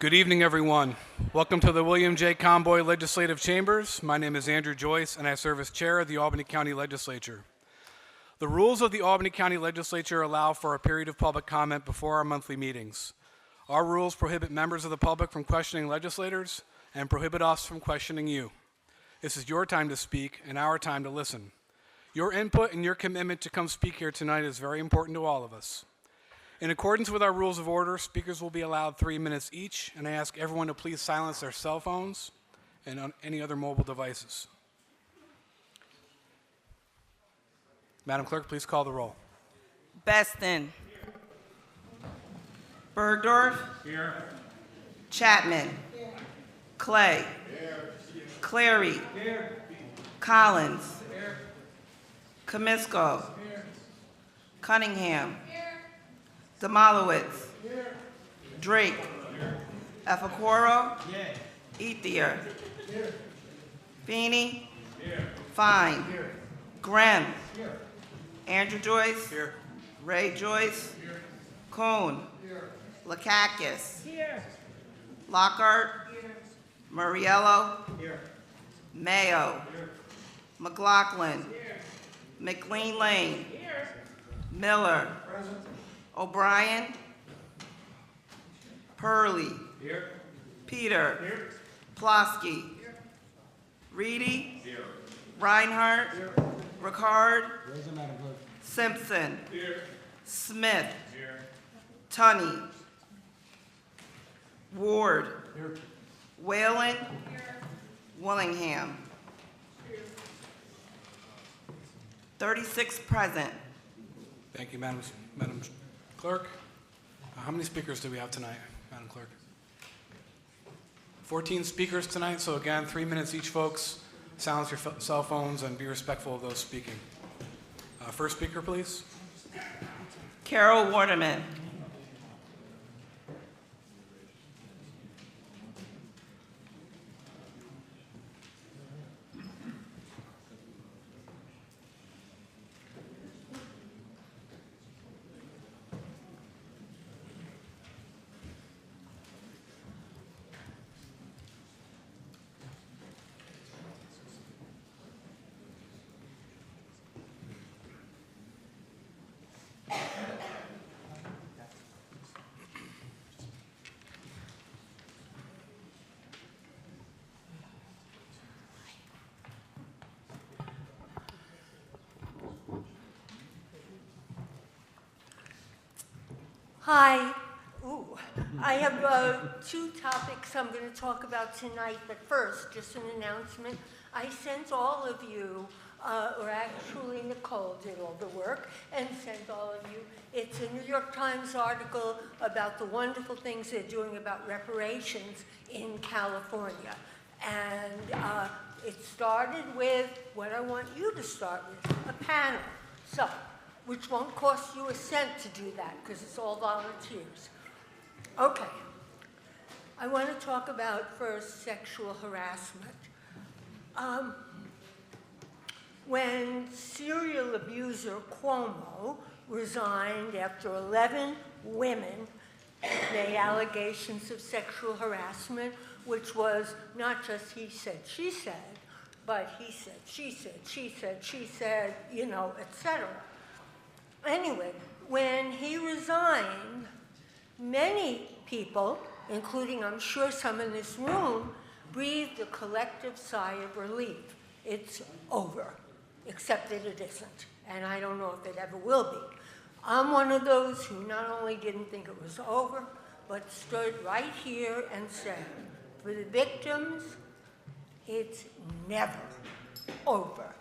Good evening, everyone. Welcome to the William J. Conboy Legislative Chambers. My name is Andrew Joyce, and I serve as chair of the Albany County Legislature. The rules of the Albany County Legislature allow for a period of public comment before our monthly meetings. Our rules prohibit members of the public from questioning legislators and prohibit us from questioning you. This is your time to speak and our time to listen. Your input and your commitment to come speak here tonight is very important to all of us. In accordance with our rules of order, speakers will be allowed 3 minutes each, and I ask everyone to please silence their cell phones and any other mobile devices. Madam Clerk, please call the roll. Beston. Bergdorf. Here. Chapman. Here. Clay. Here. Clary. Here. Collins. Here. Comiskey. Here. Cunningham. Here. Demolowitz. Here. Drake. Here. Efakoro. Yay. Ethier. Here. Feeney. Here. Fine. Here. Grimm. Here. Andrew Joyce. Here. Ray Joyce. Here. Cohn. Here. Lakakis. Here. Lockhart. Here. Muriello. Here. Mayo. Here. McLaughlin. Here. McLean Lane. Here. Miller. Present. O'Brien. Purley. Here. Peter. Here. Plosky. Here. Reedy. Here. Reinhardt. Here. Ricard. Present, Madam Clerk. Simpson. Here. Smith. Here. Tunney. Ward. Here. Whalen. Willingham. 36 present. Thank you, Madam Clerk. How many speakers do we have tonight, Madam Clerk? 14 speakers tonight, so again, 3 minutes each, folks. Silence your cell phones and be respectful of those speaking. First speaker, please. Carol Waterman. Hi. I have two topics I'm going to talk about tonight, but first, just an announcement. I sent all of you, or actually Nicole did all the work, and sent all of you. It's a New York Times article about the wonderful things they're doing about reparations in California. And it started with what I want you to start with, a panel. So, which won't cost you a cent to do that, because it's all volunteers. Okay. I want to talk about first sexual harassment. When serial abuser Cuomo resigned after 11 women made allegations of sexual harassment, which was not just he said, she said, but he said, she said, she said, she said, you know, etc. Anyway, when he resigned, many people, including I'm sure some in this room, breathed a collective sigh of relief. It's over, except that it isn't, and I don't know if it ever will be. I'm one of those who not only didn't think it was over, but stood right here and said, for the victims, it's never over.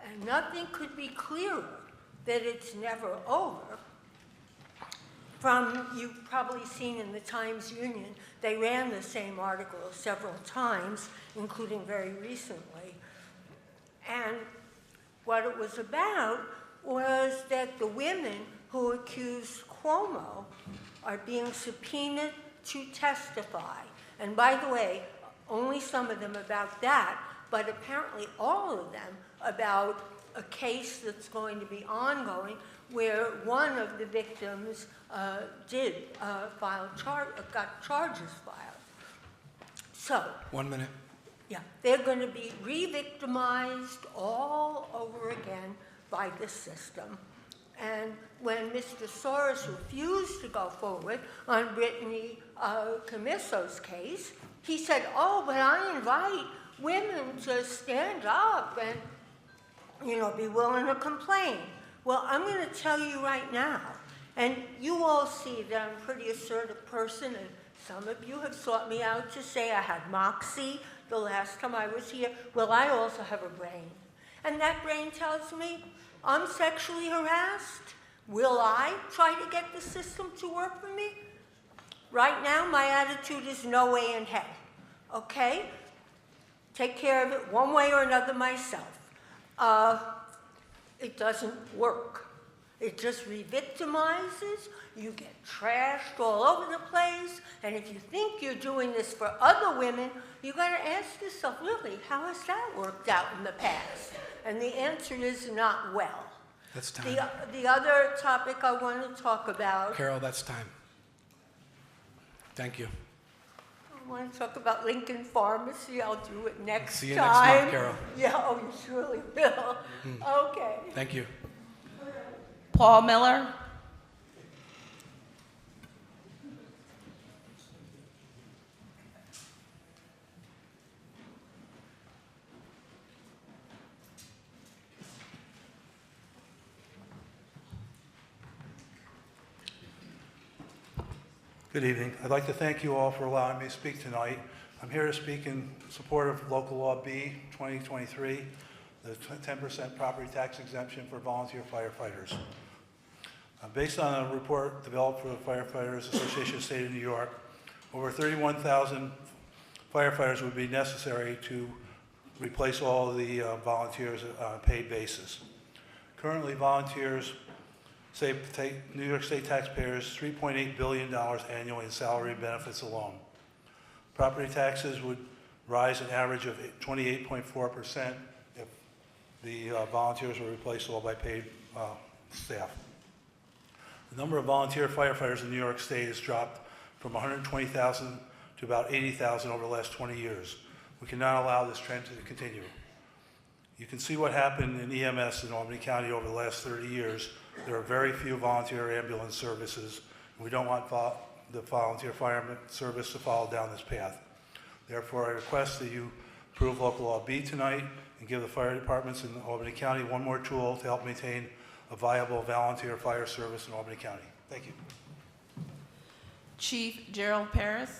And nothing could be clearer that it's never over. From, you've probably seen in the Times Union, they ran the same article several times, including very recently. And what it was about was that the women who accused Cuomo are being subpoenaed to testify. And by the way, only some of them about that, but apparently all of them about a case that's going to be ongoing where one of the victims got charges filed. So, 1 minute. yeah, they're going to be re-victimized all over again by this system. And when Mr. Soros refused to go forward on Brittany Camisso's case, he said, oh, but I invite women to stand up and, be willing to complain. Well, I'm going to tell you right now, and you all see that I'm a pretty assertive person, and some of you have sought me out to say I had moxie the last time I was here. Well, I also have a brain. And that brain tells me I'm sexually harassed. Will I try to get the system to work for me? Right now, my attitude is no way in hell. Okay? Take care of it one way or another myself. It doesn't work. It just re-victimizes. You get trashed all over the place. And if you think you're doing this for other women, you got to ask yourself, really, how has that worked out in the past? And the answer is not well. That's time. The other topic I want to talk about. Carol, that's time. Thank you. I want to talk about Lincoln Pharmacy. I'll do it next time. See you next month, Carol. Yeah, oh, you surely will. Okay. Thank you. Paul Miller. Good evening. I'd like to thank you all for allowing me to speak tonight. I'm here to speak in support of Local Law B 2023, the 10% property tax exemption for volunteer firefighters. Based on a report developed for the Firefighters Association of the State of New York, over 31,000 firefighters would be necessary to replace all of the volunteers on a paid basis. Currently, volunteers take New York State taxpayers $3.8 billion annually in salary and benefits alone. Property taxes would rise an average of 28.4% if the volunteers were replaced all by paid staff. The number of volunteer firefighters in New York State has dropped from 120,000 to about 80,000 over the last 20 years. We cannot allow this trend to continue. You can see what happened in EMS in Albany County over the last 30 years. There are very few volunteer ambulance services. We don't want the volunteer fireman service to follow down this path. Therefore, I request that you approve Local Law B tonight and give the fire departments in Albany County one more tool to help maintain a viable volunteer fire service in Albany County. Thank you. Chief Gerald Paris.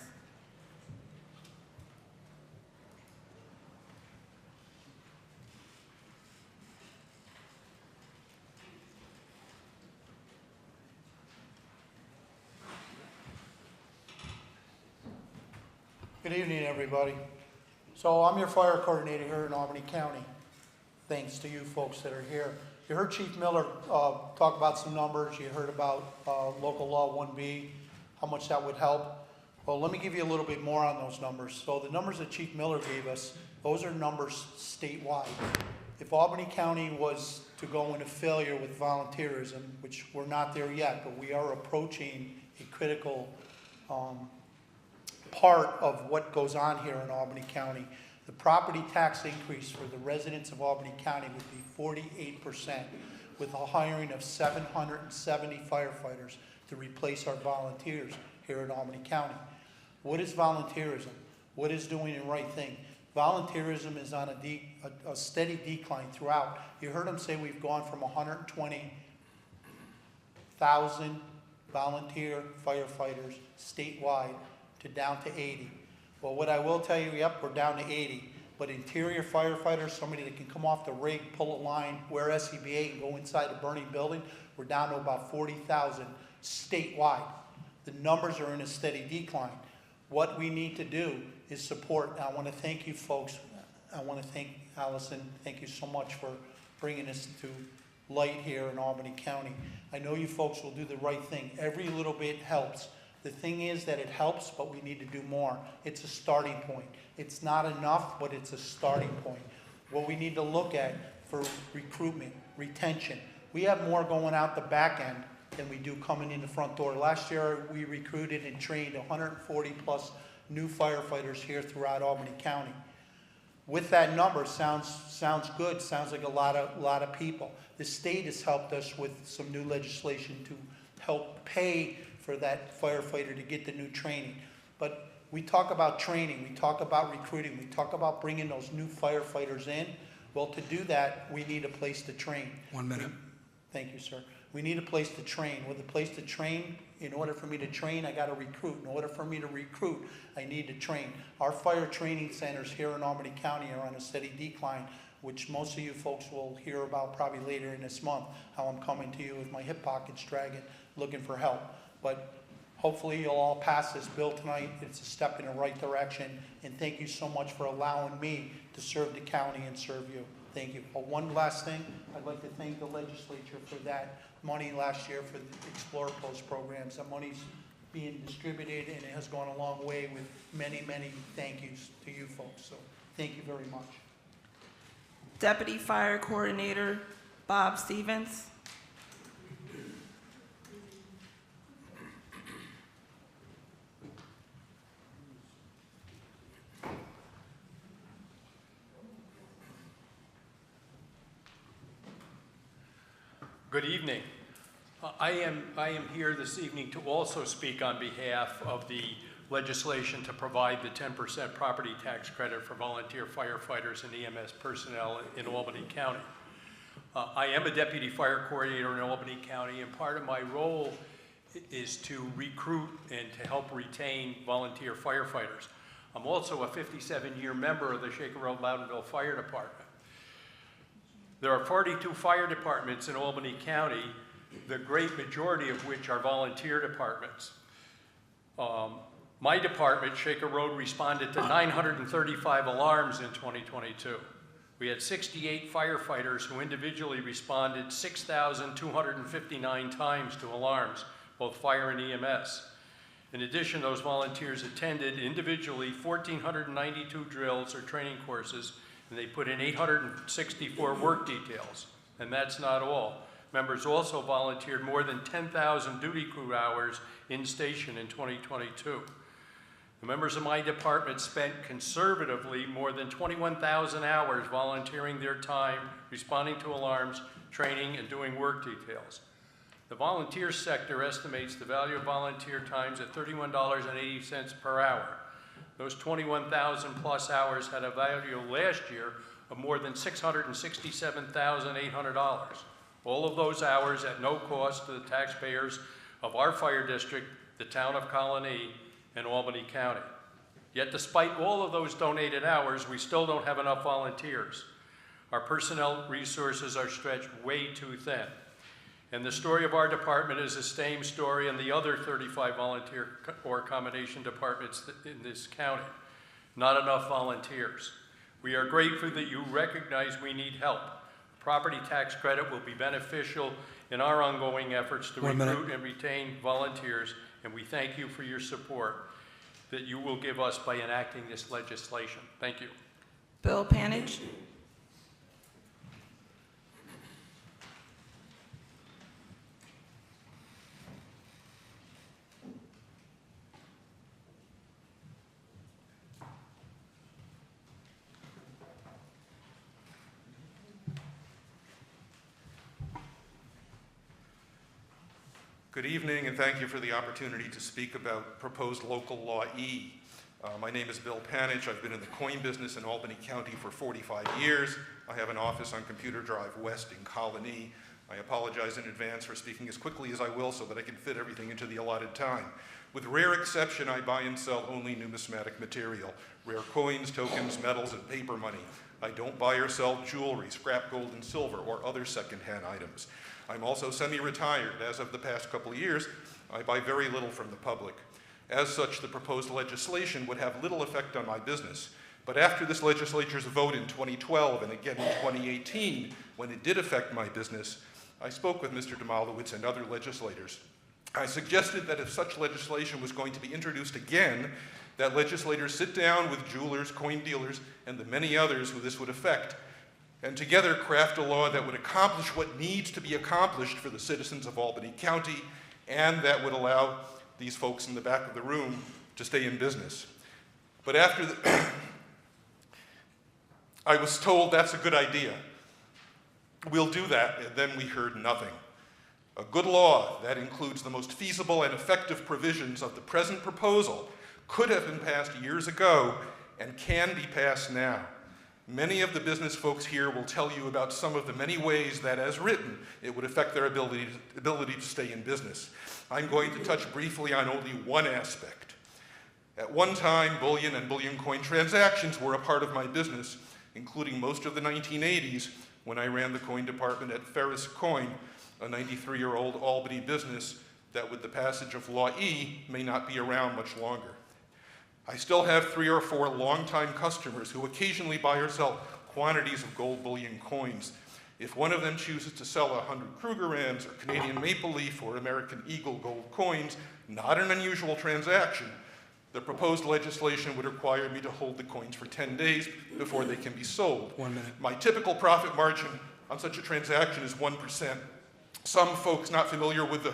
Good evening, everybody. So I'm your fire coordinator here in Albany County. Thanks to you folks that are here. You heard Chief Miller talk about some numbers. You heard about Local Law 1B, how much that would help. Well, let me give you a little bit more on those numbers. So the numbers that Chief Miller gave us, those are numbers statewide. If Albany County was to go into failure with volunteerism, which we're not there yet, but we are approaching a critical part of what goes on here in Albany County, the property tax increase for the residents of Albany County would be 48%, with a hiring of 770 firefighters to replace our volunteers here in Albany County. What is volunteerism? What is doing the right thing? Volunteerism is on a steady decline throughout. You heard him say we've gone from 120,000 volunteer firefighters statewide to down to 80. Well, what I will tell you, yep, we're down to 80. But interior firefighters, somebody that can come off the rig, pull a line, wear SCBA, and go inside a burning building, we're down to about 40,000 statewide. The numbers are in a steady decline. What we need to do is support. I want to thank you folks. I want to thank Allison. Thank you so much for bringing this to light here in Albany County. I know you folks will do the right thing. Every little bit helps. The thing is that it helps, but we need to do more. It's a starting point. It's not enough, but it's a starting point. What we need to look at for recruitment, retention. We have more going out the back end than we do coming in the front door. Last year, we recruited and trained 140 plus new firefighters here throughout Albany County. With that number, sounds good, sounds like a lot of people. The state has helped us with some new legislation to help pay for that firefighter to get the new training. But we talk about training, we talk about recruiting, we talk about bringing those new firefighters in. Well, to do that, we need a place to train. 1 minute. Thank you, sir. We need a place to train. With a place to train, in order for me to train, I got to recruit. In order for me to recruit, I need to train. Our fire training centers here in Albany County are on a steady decline, which most of you folks will hear about probably later in this month, how I'm coming to you with my hip pockets dragging, looking for help. But hopefully you'll all pass this bill tonight. It's a step in the right direction. And thank you so much for allowing me to serve the county and serve you. Thank you. But one last thing, I'd like to thank the legislature for that money last year for the Explore Post programs. That money's being distributed and it has gone a long way with many, many thank yous to you folks. So thank you very much. Deputy Fire Coordinator Bob Stevens. Good evening. I am here this evening to also speak on behalf of the legislation to provide the 10% property tax credit for volunteer firefighters and EMS personnel in Albany County. I am a deputy fire coordinator in Albany County, and part of my role is to recruit and to help retain volunteer firefighters. I'm also a 57-year member of the Shaker Road Loudonville Fire Department. There are 42 fire departments in Albany County, the great majority of which are volunteer departments. My department, Shaker Road, responded to 935 alarms in 2022. We had 68 firefighters who individually responded 6,259 times to alarms, both fire and EMS. In addition, those volunteers attended individually 1,492 drills or training courses, and they put in 864 work details. And that's not all. Members also volunteered more than 10,000 duty crew hours in station in 2022. The members of my department spent conservatively more than 21,000 hours volunteering their time, responding to alarms, training, and doing work details. The volunteer sector estimates the value of volunteer times at $31.80 per hour. Those 21,000 plus hours had a value last year of more than $667,800. All of those hours at no cost to the taxpayers of our fire district, the town of Colony, and Albany County. Yet despite all of those donated hours, we still don't have enough volunteers. Our personnel resources are stretched way too thin. And the story of our department is the same story in the other 35 volunteer or accommodation departments in this county. Not enough volunteers. We are grateful that you recognize we need help. Property tax credit will be beneficial in our ongoing efforts to recruit and retain volunteers, and we thank you for your support that you will give us by enacting this legislation. Thank you. Bill Panage. Good evening, and thank you for the opportunity to speak about proposed local law E. My name is Bill Panage. I've been in the coin business in Albany County for 45 years. I have an office on Computer Drive West in Colony. I apologize in advance for speaking as quickly as I will so that I can fit everything into the allotted time. With rare exception, I buy and sell only numismatic material, rare coins, tokens, metals, and paper money. I don't buy or sell jewelry, scrap gold and silver, or other secondhand items. I'm also semi-retired. As of the past couple of years, I buy very little from the public. As such, the proposed legislation would have little effect on my business. But after this legislature's vote in 2012 and again in 2018, when it did affect my business, I spoke with Mr. Demolowitz and other legislators. I suggested that if such legislation was going to be introduced again, that legislators sit down with jewelers, coin dealers, and the many others who this would affect, and together craft a law that would accomplish what needs to be accomplished for the citizens of Albany County, and that would allow these folks in the back of the room to stay in business. But after I was told that's a good idea. We'll do that, and then we heard nothing. A good law that includes the most feasible and effective provisions of the present proposal could have been passed years ago and can be passed now. Many of the business folks here will tell you about some of the many ways that, as written, it would affect their ability to stay in business. I'm going to touch briefly on only one aspect. At one time, bullion and bullion coin transactions were a part of my business, including most of the 1980s when I ran the coin department at Ferris Coin, a 93-year-old Albany business that, with the passage of Law E, may not be around much longer. I still have 3 or 4 longtime customers who occasionally buy or sell quantities of gold bullion coins. If one of them chooses to sell 100 Krugerrands or Canadian Maple Leaf or American Eagle gold coins, not an unusual transaction, the proposed legislation would require me to hold the coins for 10 days before they can be sold. 1 minute. My typical profit margin on such a transaction is 1%. Some folks not familiar with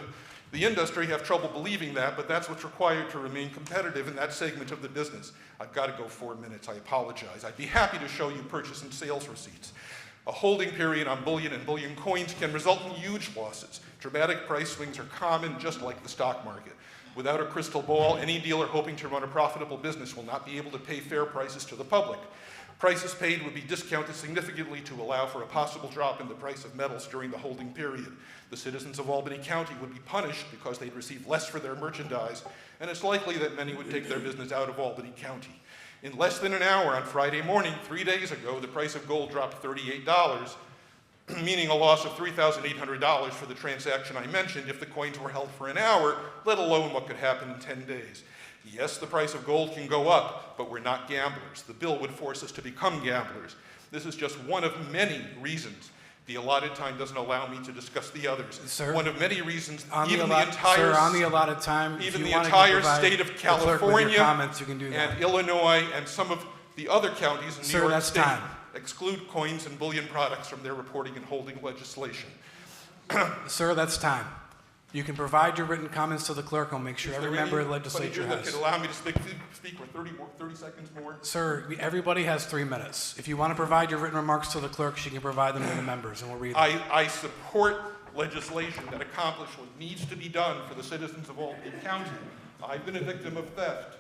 the industry have trouble believing that, but that's what's required to remain competitive in that segment of the business. I've got to go 4 minutes, I apologize. I'd be happy to show you purchase and sales receipts. A holding period on bullion and bullion coins can result in huge losses. Dramatic price swings are common, just like the stock market. Without a crystal ball, any dealer hoping to run a profitable business will not be able to pay fair prices to the public. Prices paid would be discounted significantly to allow for a possible drop in the price of metals during the holding period. The citizens of Albany County would be punished because they'd receive less for their merchandise, and it's likely that many would take their business out of Albany County. In less than an hour on Friday morning, 3 days ago, the price of gold dropped $38, meaning a loss of $3,800 for the transaction I mentioned if the coins were held for an hour, let alone what could happen in 10 days. Yes, the price of gold can go up, but we're not gamblers. The bill would force us to become gamblers. This is just one of many reasons. The allotted time doesn't allow me to discuss the others. Sir, one of many reasons, on even the entire time, even the entire state of California comments, you can do that. and Illinois and some of the other counties in Sir, New York that's State time. exclude coins and bullion products from their reporting and holding legislation. Sir, that's time. You can provide your written comments to the clerk. I'll make sure every member of the legislature That has. could allow me to speak for 30 seconds more. Sir, everybody has 3 minutes. If you want to provide your written remarks to the clerk, she can provide them to the members, and we'll read them. I support legislation that accomplishes what needs to be done for the citizens of Albany County. I've been a victim of theft.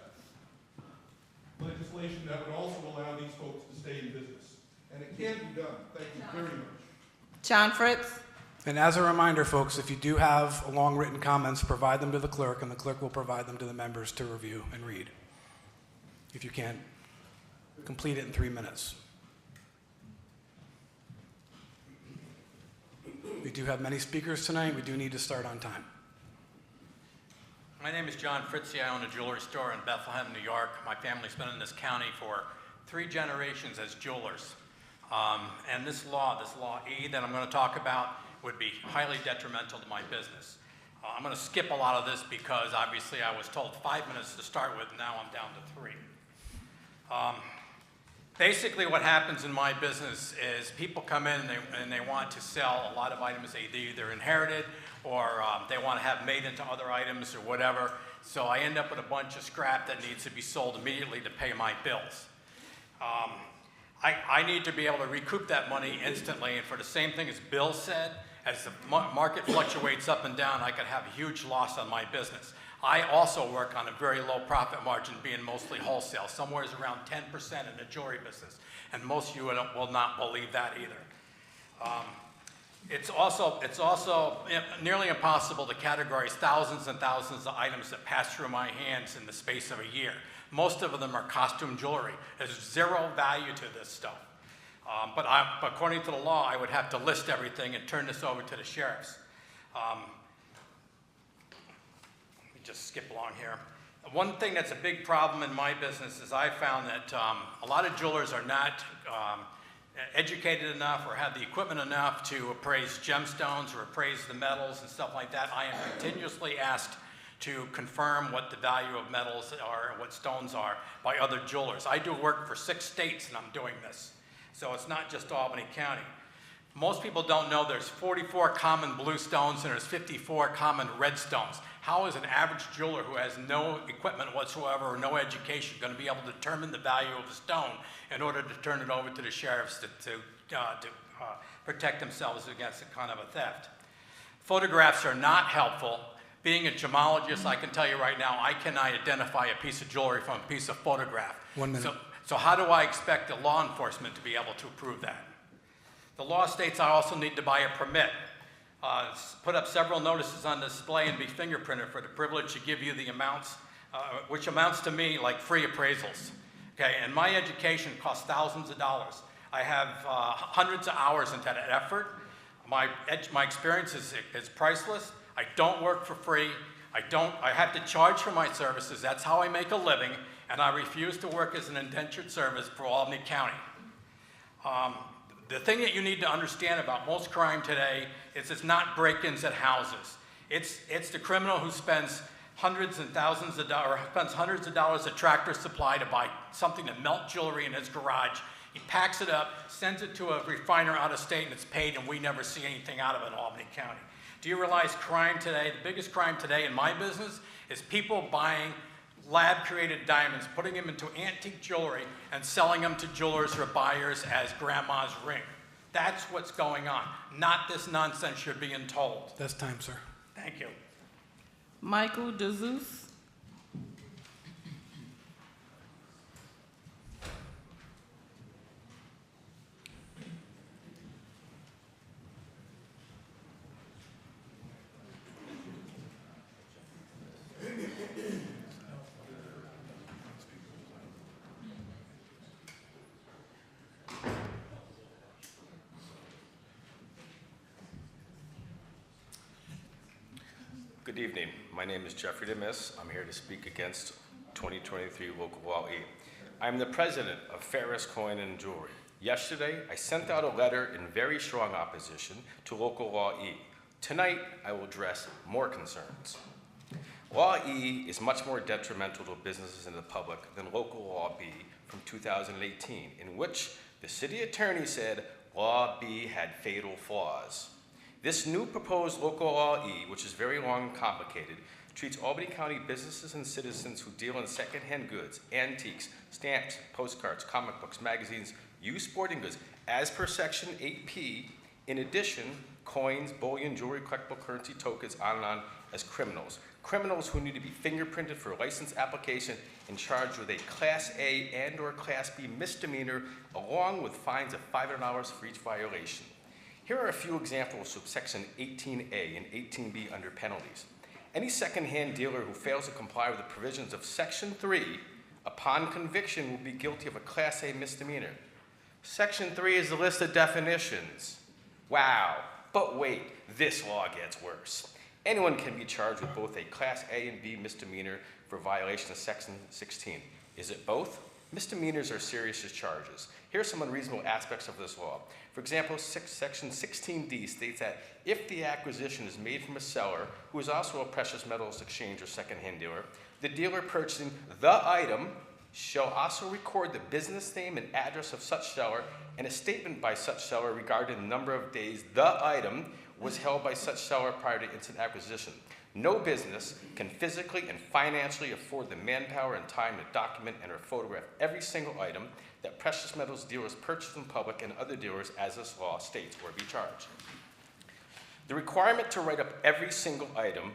Legislation that would also allow these folks to stay in business. And it can be done. Thank you very much. John Fritz. And as a reminder, folks, if you do have long written comments, provide them to the clerk, and the clerk will provide them to the members to review and read. If you can't complete it in 3 minutes. We do have many speakers tonight. We do need to start on time. My name is John Fritzy. I own a jewelry store in Bethlehem, New York. My family's been in this county for 3 generations as jewelers. And this law E that I'm going to talk about, would be highly detrimental to my business. I'm going to skip a lot of this because obviously I was told 5 minutes to start with, now I'm down to 3. Basically what happens in my business is people come in and they want to sell a lot of items they either inherited or they want to have made into other items or whatever. So I end up with a bunch of scrap that needs to be sold immediately to pay my bills. I need to be able to recoup that money instantly, and for the same thing as Bill said, as the market fluctuates up and down, I could have a huge loss on my business. I also work on a very low profit margin, being mostly wholesale, somewhere around 10% in the jewelry business, and most of you will not believe that either. It's also nearly impossible to categorize thousands and thousands of items that pass through my hands in the space of a year. Most of them are costume jewelry. There's zero value to this stuff. But according to the law, I would have to list everything and turn this over to the sheriffs. Let me just skip along here. One thing that's a big problem in my business is I found that a lot of jewelers are not educated enough or have the equipment enough to appraise gemstones or appraise the metals and stuff like that. I am continuously asked to confirm what the value of metals are and what stones are by other jewelers. I do work for 6 states and I'm doing this. So it's not just Albany County. Most people don't know there's 44 common blue stones and there's 54 common red stones. How is an average jeweler who has no equipment whatsoever or no education going to be able to determine the value of a stone in order to turn it over to the sheriffs to protect themselves against a kind of a theft? Photographs are not helpful. Being a gemologist, I can tell you right now, I cannot identify a piece of jewelry from a piece of photograph. 1 minute. So how do I expect the law enforcement to be able to prove that? The law states I also need to buy a permit, put up several notices on display and be fingerprinted for the privilege to give you the amounts, which amounts to me like free appraisals. Okay, and my education costs thousands of dollars. I have hundreds of hours into that effort. My experience is priceless. I don't work for free. I have to charge for my services. That's how I make a living, and I refuse to work as an indentured servant for Albany County. The thing that you need to understand about most crime today is it's not break-ins at houses. It's the criminal who spends hundreds of dollars at Tractor Supply to buy something to melt jewelry in his garage. He packs it up, sends it to a refiner out of state, and it's paid, and we never see anything out of it in Albany County. Do you realize crime today, the biggest crime today in my business, is people buying lab-created diamonds, putting them into antique jewelry, and selling them to jewelers or buyers as grandma's ring. That's what's going on, not this nonsense you're being told. That's time, sir. Thank you. Michael DeZeus. Good evening. My name is Jeffrey DeMiss. I'm here to speak against 2023 Local Law E. I'm the president of Ferris Coin and Jewelry. Yesterday, I sent out a letter in very strong opposition to Local Law E. Tonight, I will address more concerns. Law E is much more detrimental to businesses and the public than Local Law B from 2018, in which the city attorney said Law B had fatal flaws. This new proposed Local Law E, which is very long and complicated, treats Albany County businesses and citizens who deal in secondhand goods, antiques, stamps, postcards, comic books, magazines, used sporting goods, as per Section 8P. In addition, coins, bullion, jewelry, collectible currency, tokens, on and on, as criminals. Criminals who need to be fingerprinted for a license application and charged with a Class A and or Class B misdemeanor, along with fines of $500 for each violation. Here are a few examples of Section 18A and 18B under penalties. Any secondhand dealer who fails to comply with the provisions of Section 3, upon conviction, will be guilty of a Class A misdemeanor. Section 3 is the list of definitions. Wow, but wait, this law gets worse. Anyone can be charged with both a Class A and B misdemeanor for violation of Section 16. Is it both? Misdemeanors are serious charges. Here are some unreasonable aspects of this law. For example, Section 16D states that if the acquisition is made from a seller who is also a precious metals exchange or secondhand dealer, the dealer purchasing the item shall also record the business name and address of such seller and a statement by such seller regarding the number of days the item was held by such seller prior to instant acquisition. No business can physically and financially afford the manpower and time to document and or photograph every single item that precious metals dealers purchase in public and other dealers as this law states or be charged. The requirement to write up every single item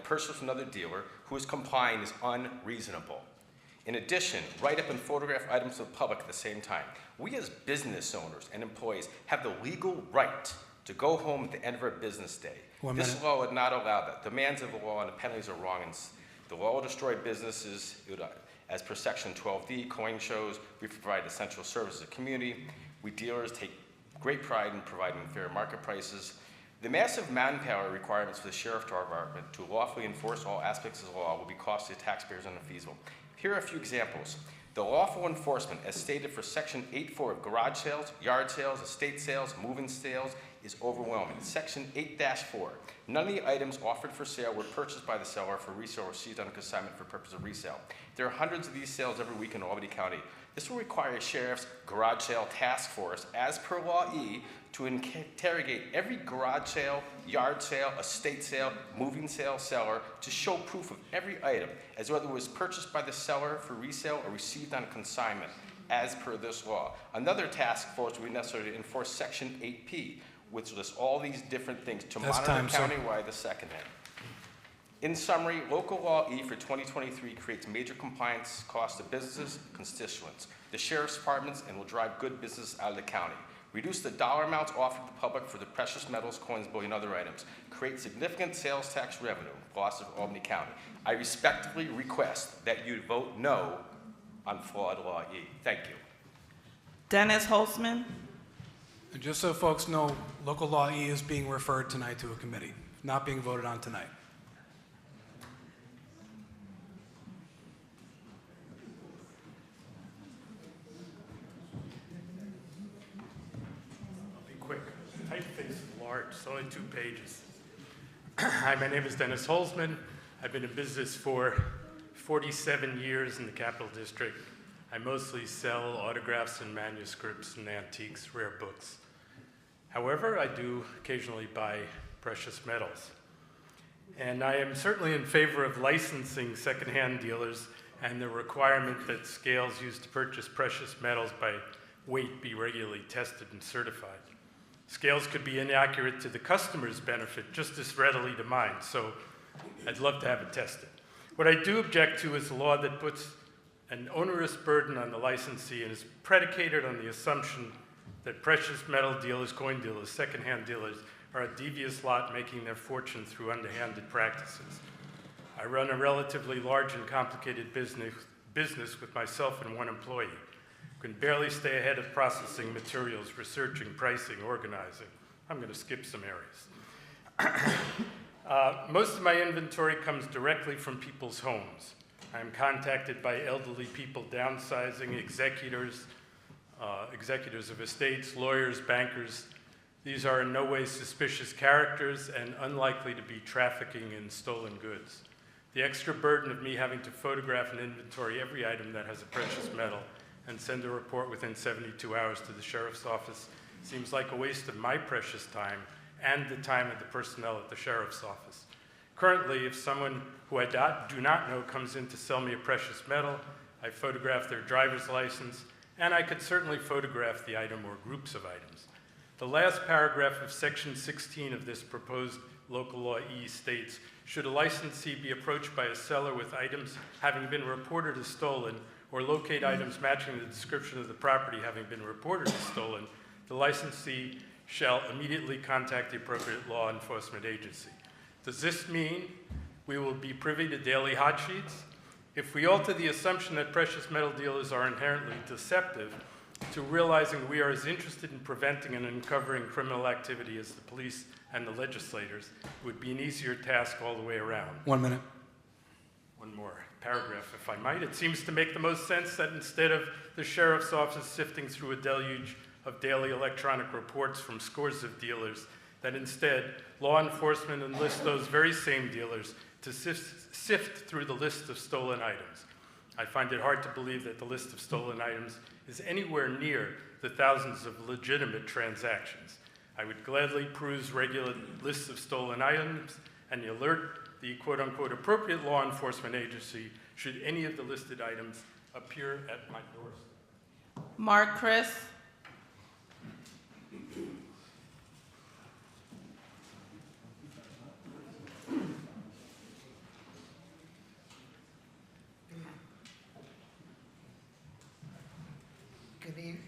purchased from another dealer who is complying is unreasonable. In addition, write up and photograph items to the public at the same time. We as business owners and employees have the legal right to go home at the end of our business day. This law would not allow that. Demands of the law and the penalties are wrong, and the law will destroy businesses. As per Section 12D, coin shows, we provide essential services to the community. We dealers take great pride in providing fair market prices. The massive manpower requirements for the Sheriff's Department to lawfully enforce all aspects of the law will be costly to taxpayers and unfeasible. Here are a few examples. The lawful enforcement, as stated for Section 8.4 of garage sales, yard sales, estate sales, moving sales, is overwhelming. Section 8-4, none of the items offered for sale were purchased by the seller for resale or received on consignment for purpose of resale. There are hundreds of these sales every week in Albany County. This will require a sheriff's garage sale task force, as per Law E, to interrogate every garage sale, yard sale, estate sale, moving sale seller to show proof of every item, as whether it was purchased by the seller for resale or received on consignment, as per this law. Another task force will be necessary to enforce Section 8P, which lists all these different things to That's monitor time, sir. countywide the secondhand. In summary, Local Law E for 2023 creates major compliance costs to businesses, constituents, the sheriff's departments, and will drive good business out of the county. Reduce the dollar amounts offered to the public for the precious metals, coins, bullion, and other items. Create significant sales tax revenue for loss of Albany County. I respectfully request that you vote no on flawed Law E. Thank you. Dennis Holzman. And just so folks know, local law E is being referred tonight to a committee, not being voted on tonight. Be quick. Typeface is large. It's only 2 pages. Hi, my name is Dennis Holzman. I've been in business for 47 years in the Capital District. I mostly sell autographs and manuscripts and antiques, rare books. However, I do occasionally buy precious metals. And I am certainly in favor of licensing secondhand dealers and the requirement that scales used to purchase precious metals by weight be regularly tested and certified. Scales could be inaccurate to the customer's benefit just as readily to mine, so I'd love to have it tested. What I do object to is a law that puts an onerous burden on the licensee and is predicated on the assumption that precious metal dealers, coin dealers, secondhand dealers are a devious lot making their fortune through underhanded practices. I run a relatively large and complicated business with myself and 1 employee. Can barely stay ahead of processing materials, researching, pricing, organizing. I'm going to skip some areas. Most of my inventory comes directly from people's homes. I'm contacted by elderly people downsizing, executors of estates, lawyers, bankers. These are in no way suspicious characters and unlikely to be trafficking in stolen goods. The extra burden of me having to photograph and inventory every item that has a precious metal and send a report within 72 hours to the sheriff's office seems like a waste of my precious time and the time of the personnel at the sheriff's office. Currently, if someone who I do not know comes in to sell me a precious metal, I photograph their driver's license, and I could certainly photograph the item or groups of items. The last paragraph of Section 16 of this proposed Local Law E states, should a licensee be approached by a seller with items having been reported as stolen or locate items matching the description of the property having been reported as stolen, the licensee shall immediately contact the appropriate law enforcement agency. Does this mean we will be privy to daily hot sheets? If we alter the assumption that precious metal dealers are inherently deceptive to realizing we are as interested in preventing and uncovering criminal activity as the police and the legislators, it would be an easier task all the way around. 1 minute. One more paragraph, if I might. It seems to make the most sense that instead of the sheriff's office sifting through a deluge of daily electronic reports from scores of dealers, that instead law enforcement enlists those very same dealers to sift through the list of stolen items. I find it hard to believe that the list of stolen items is anywhere near the thousands of legitimate transactions. I would gladly peruse regular lists of stolen items and alert the quote-unquote appropriate law enforcement agency should any of the listed items appear at my doorstep. Mark Chris.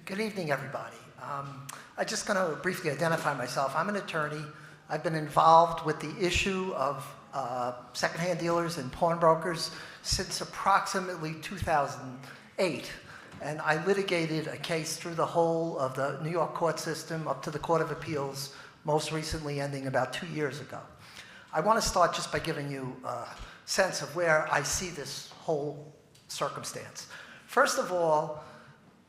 Good evening, everybody. I'm just going to briefly identify myself. I'm an attorney. I've been involved with the issue of secondhand dealers and pawnbrokers since approximately 2008. And I litigated a case through the whole of the New York court system up to the Court of Appeals, most recently ending about 2 years ago. I want to start just by giving you a sense of where I see this whole circumstance. First of all,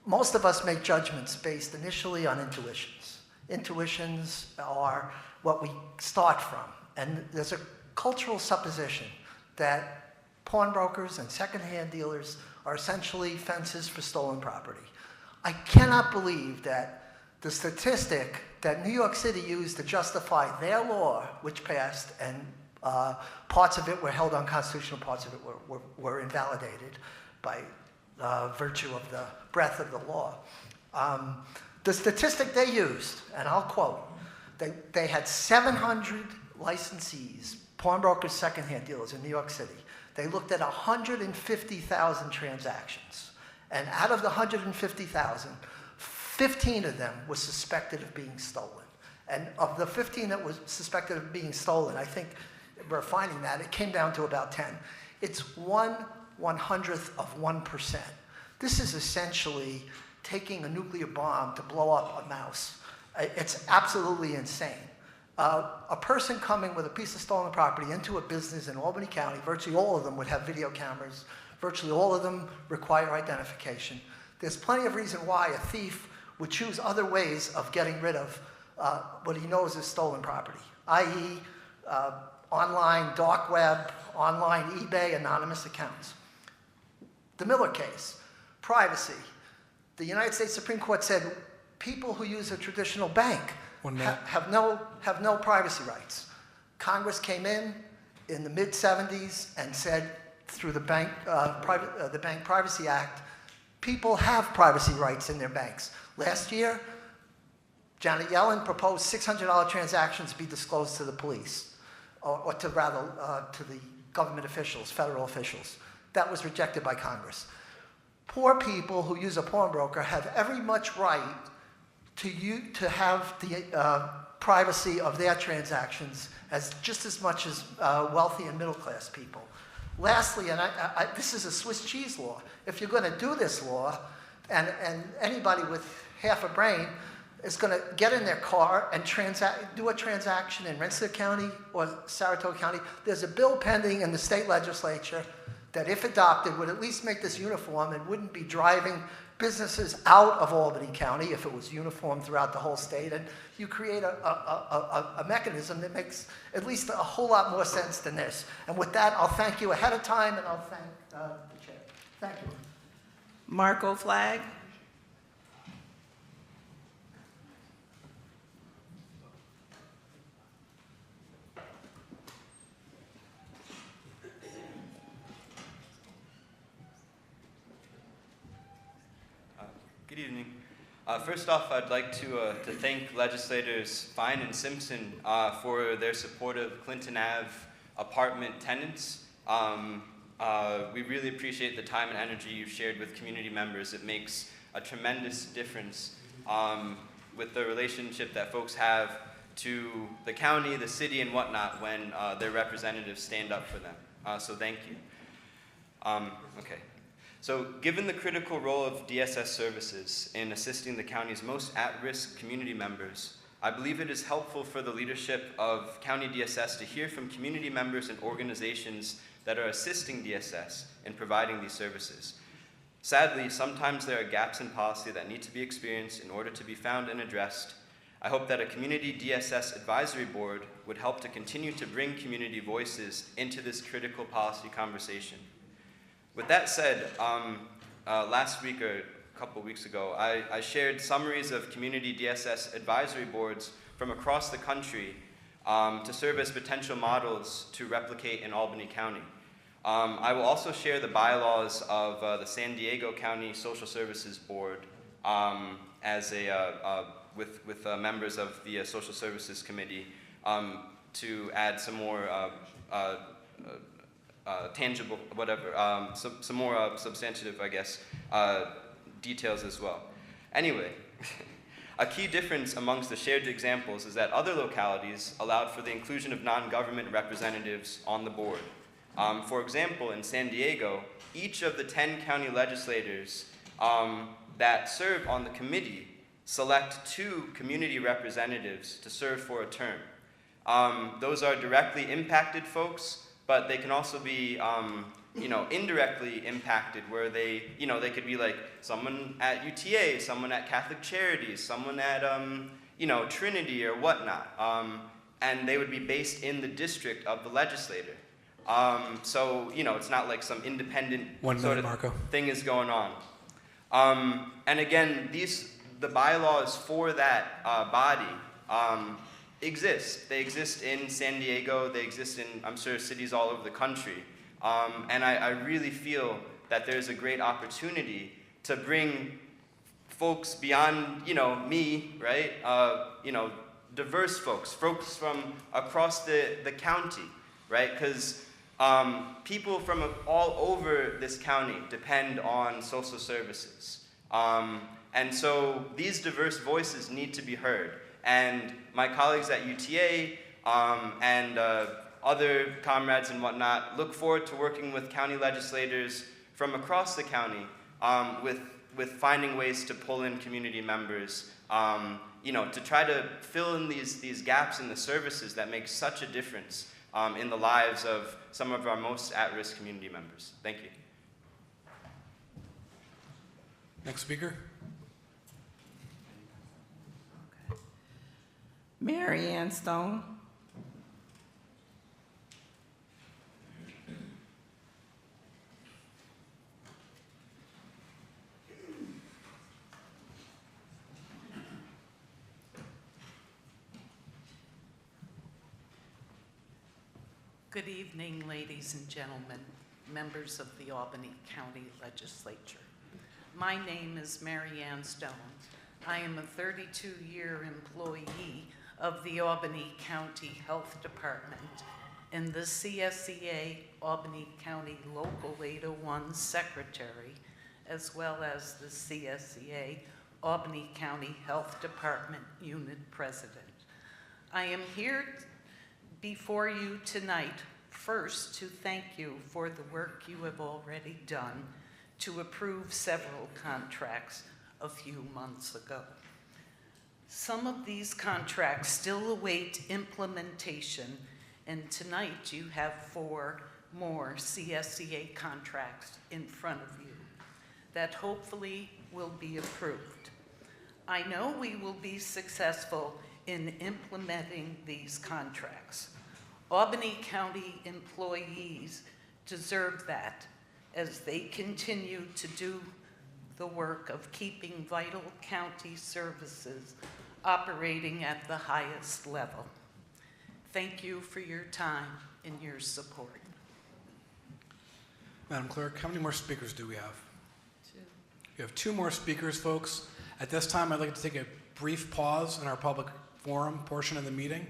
most of us make judgments based initially on intuitions. intuitions are what we start from. And there's a cultural supposition that pawnbrokers and secondhand dealers are essentially fences for stolen property. I cannot believe that the statistic that New York City used to justify their law, which passed, and parts of it were held unconstitutional, parts of it were invalidated by virtue of the breadth of the law. The statistic they used, and I'll quote, they had 700 licensees, pawnbrokers, secondhand dealers in New York City. They looked at 150,000 transactions. And out of the 150,000, 15 of them were suspected of being stolen. And of the 15 that was suspected of being stolen, I think we're finding that it came down to about 10. It's 1/100th of 1%. This is essentially taking a nuclear bomb to blow up a mouse. It's absolutely insane. A person coming with a piece of stolen property into a business in Albany County, virtually all of them would have video cameras, virtually all of them require identification. There's plenty of reason why a thief would choose other ways of getting rid of what he knows is stolen property, i.e. Online dark web, online eBay, anonymous accounts. The Miller case, privacy. The United States Supreme Court said people who use a traditional bank have no privacy rights. Congress came in the mid-'70s and said through the Bank Privacy Act, people have privacy rights in their banks. Last year, Janet Yellen proposed $600 transactions be disclosed to the police, or to the government officials, federal officials. That was rejected by Congress. Poor people who use a pawnbroker have every much right to have the privacy of their transactions as just as much as wealthy and middle-class people. Lastly, and this is a Swiss cheese law. If you're going to do this law, and anybody with half a brain is going to get in their car and do a transaction in Rensselaer County or Saratoga County, there's a bill pending in the state legislature that, if adopted, would at least make this uniform and wouldn't be driving businesses out of Albany County if it was uniform throughout the whole state. And you create a mechanism that makes at least a whole lot more sense than this. And with that, I'll thank you ahead of time, and I'll thank the chair. Thank you. Marco Flag. Good evening. First off, I'd like to thank legislators Fine and Simpson for their support of Clinton Ave apartment tenants. We really appreciate the time and energy you've shared with community members. It makes a tremendous difference with the relationship that folks have to the county, the city, and whatnot when their representatives stand up for them. So thank you. Okay. So given the critical role of DSS services in assisting the county's most at-risk community members, I believe it is helpful for the leadership of County DSS to hear from community members and organizations that are assisting DSS in providing these services. Sadly, sometimes there are gaps in policy that need to be experienced in order to be found and addressed. I hope that a community DSS advisory board would help to continue to bring community voices into this critical policy conversation. With that said, last week or a couple weeks ago, I shared summaries of community DSS advisory boards from across the country to serve as potential models to replicate in Albany County. I will also share the bylaws of the San Diego County Social Services Board with members of the Social Services Committee to add some more tangible, whatever, some more substantive, I guess, details as well. Anyway, a key difference amongst the shared examples is that other localities allowed for the inclusion of non-government representatives on the board. For example, in San Diego, each of the 10 county legislators that serve on the committee select 2 community representatives to serve for a term. Those are directly impacted folks, but they can also be, indirectly impacted, where they could be like someone at UTA, someone at Catholic Charities, someone at, Trinity or whatnot. And they would be based in the district of the legislator. So, it's not like some independent thing is going on. And again, the bylaws for that body exist. They exist in San Diego. They exist in, I'm sure, cities all over the country. And I really feel that there's a great opportunity to bring folks beyond, me, right? Diverse folks from across the county, right? Because people from all over this county depend on social services. And so these diverse voices need to be heard. And my colleagues at UTA and other comrades and whatnot look forward to working with county legislators from across the county with finding ways to pull in community members, to try to fill in these gaps in the services that make such a difference in the lives of some of our most at-risk community members. Thank you. Next speaker. Mary Ann Stone. Good evening, ladies and gentlemen, members of the Albany County Legislature. My name is Mary Ann Stone. I am a 32-year employee of the Albany County Health Department and the CSEA Albany County Local 801 Secretary, as well as the CSEA Albany County Health Department Unit President. I am here before you tonight, first to thank you for the work you have already done to approve several contracts a few months ago. Some of these contracts still await implementation, and tonight you have 4 more CSEA contracts in front of you that hopefully will be approved. I know we will be successful in implementing these contracts. Albany County employees deserve that as they continue to do the work of keeping vital county services operating at the highest level. Thank you for your time and your support. Madam Clerk, how many more speakers do we have? 2. We have 2 more speakers, folks. At this time, I'd like to take a brief pause in our public forum portion of the meeting.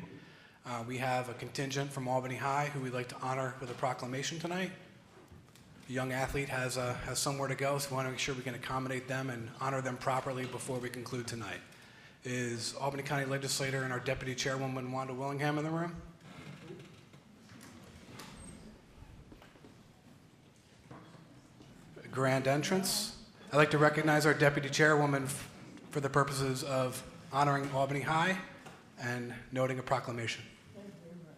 We have a contingent from Albany High who we'd like to honor with a proclamation tonight. The young athlete has somewhere to go, so we want to make sure we can accommodate them and honor them properly before we conclude tonight. Is Albany County Legislator and our Deputy Chairwoman Wanda Willingham in the room? Grand entrance. I'd like to recognize our Deputy Chairwoman for the purposes of honoring Albany High and noting a proclamation. Thank you very much.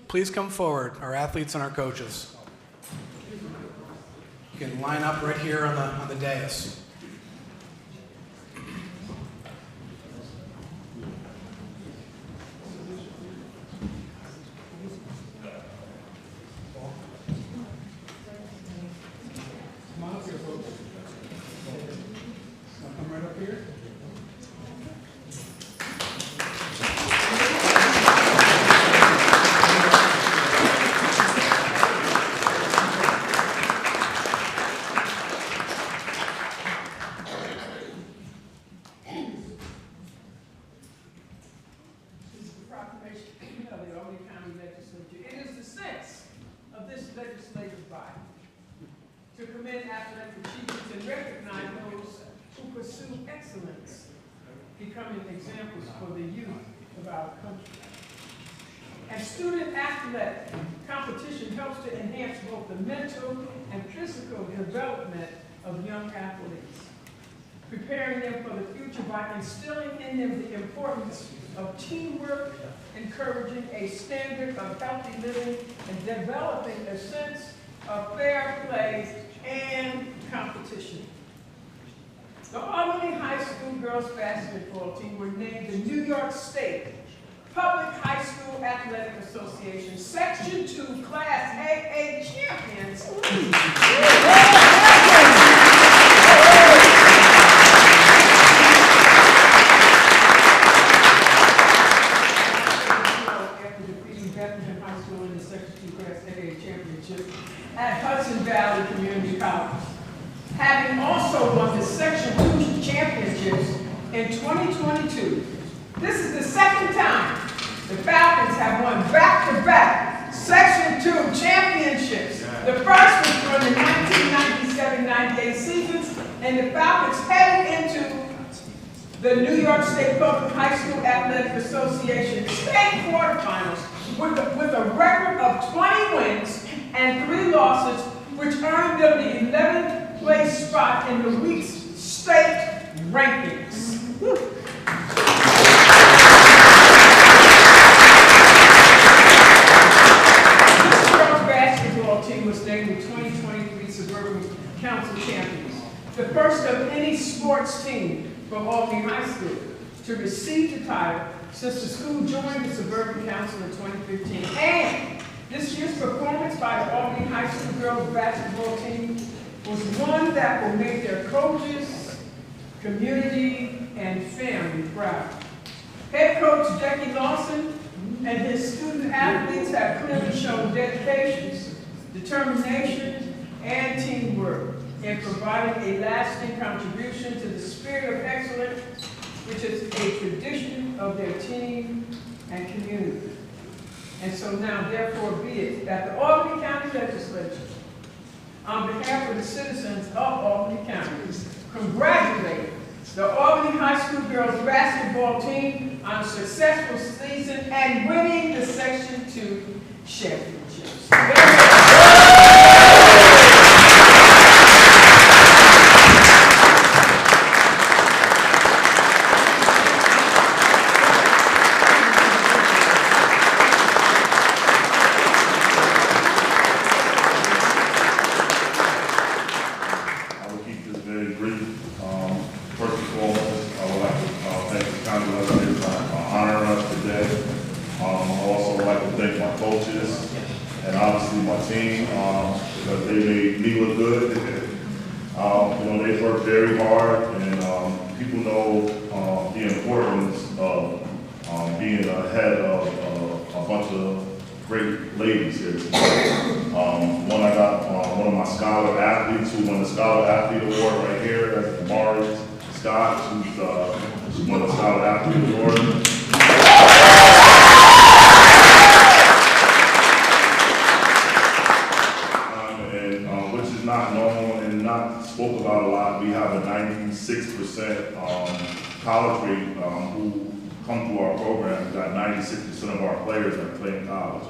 Please come forward, our athletes and our coaches. You can line up right here on the dais. Come right up here. becoming examples for the youth of our country. As student-athlete competition helps to enhance both the mental and physical development of young athletes, preparing them for the future by instilling in them the importance of teamwork encouraging a standard of healthy living and developing a sense of fair play and competition. The Albany High School girls basketball team were named the New York State Public High School Athletic Association Section 2 Class AA champions. After defeating Bethlehem High School in the Section 2 Class AA championship at Hudson Valley Community College. Having also won the Section 2 championships in 2022. This is the second time the Falcons have won back-to-back Section 2 championships. The first was during the 1997-98 seasons, and the Falcons headed into the New York State Public High School Athletic Association state quarterfinals with a record of 20 wins and 3 losses, which earned them the 11th place spot in the week's state rankings. This girls basketball team was named the 2023 Suburban Council champions, the first of any sports team from Albany High School to receive the title since the school joined the Suburban Council in 2015. And this year's performance by the Albany High School girls basketball team was one that will make their coaches, community, and family proud. Head coach Jackie Lawson and his student athletes have clearly shown dedication, determination, and teamwork in providing a lasting contribution to the spirit of excellence, which is a tradition of their team and community. And so now, therefore, be it that the Albany County Legislature, on behalf of the citizens of Albany County, congratulate the Albany High School girls basketball team on a successful season and winning the Section 2 championships. Very hard, and people know the importance of being ahead of a bunch of great ladies here today. One I got one of my scholar athletes who won the Scholar Athlete Award right here. That's Amari Scott, who won the Scholar Athlete Award. Which is not known and not spoke about a lot. We have a 96% college rate who come through our program. We've got 96% of our players that play in college.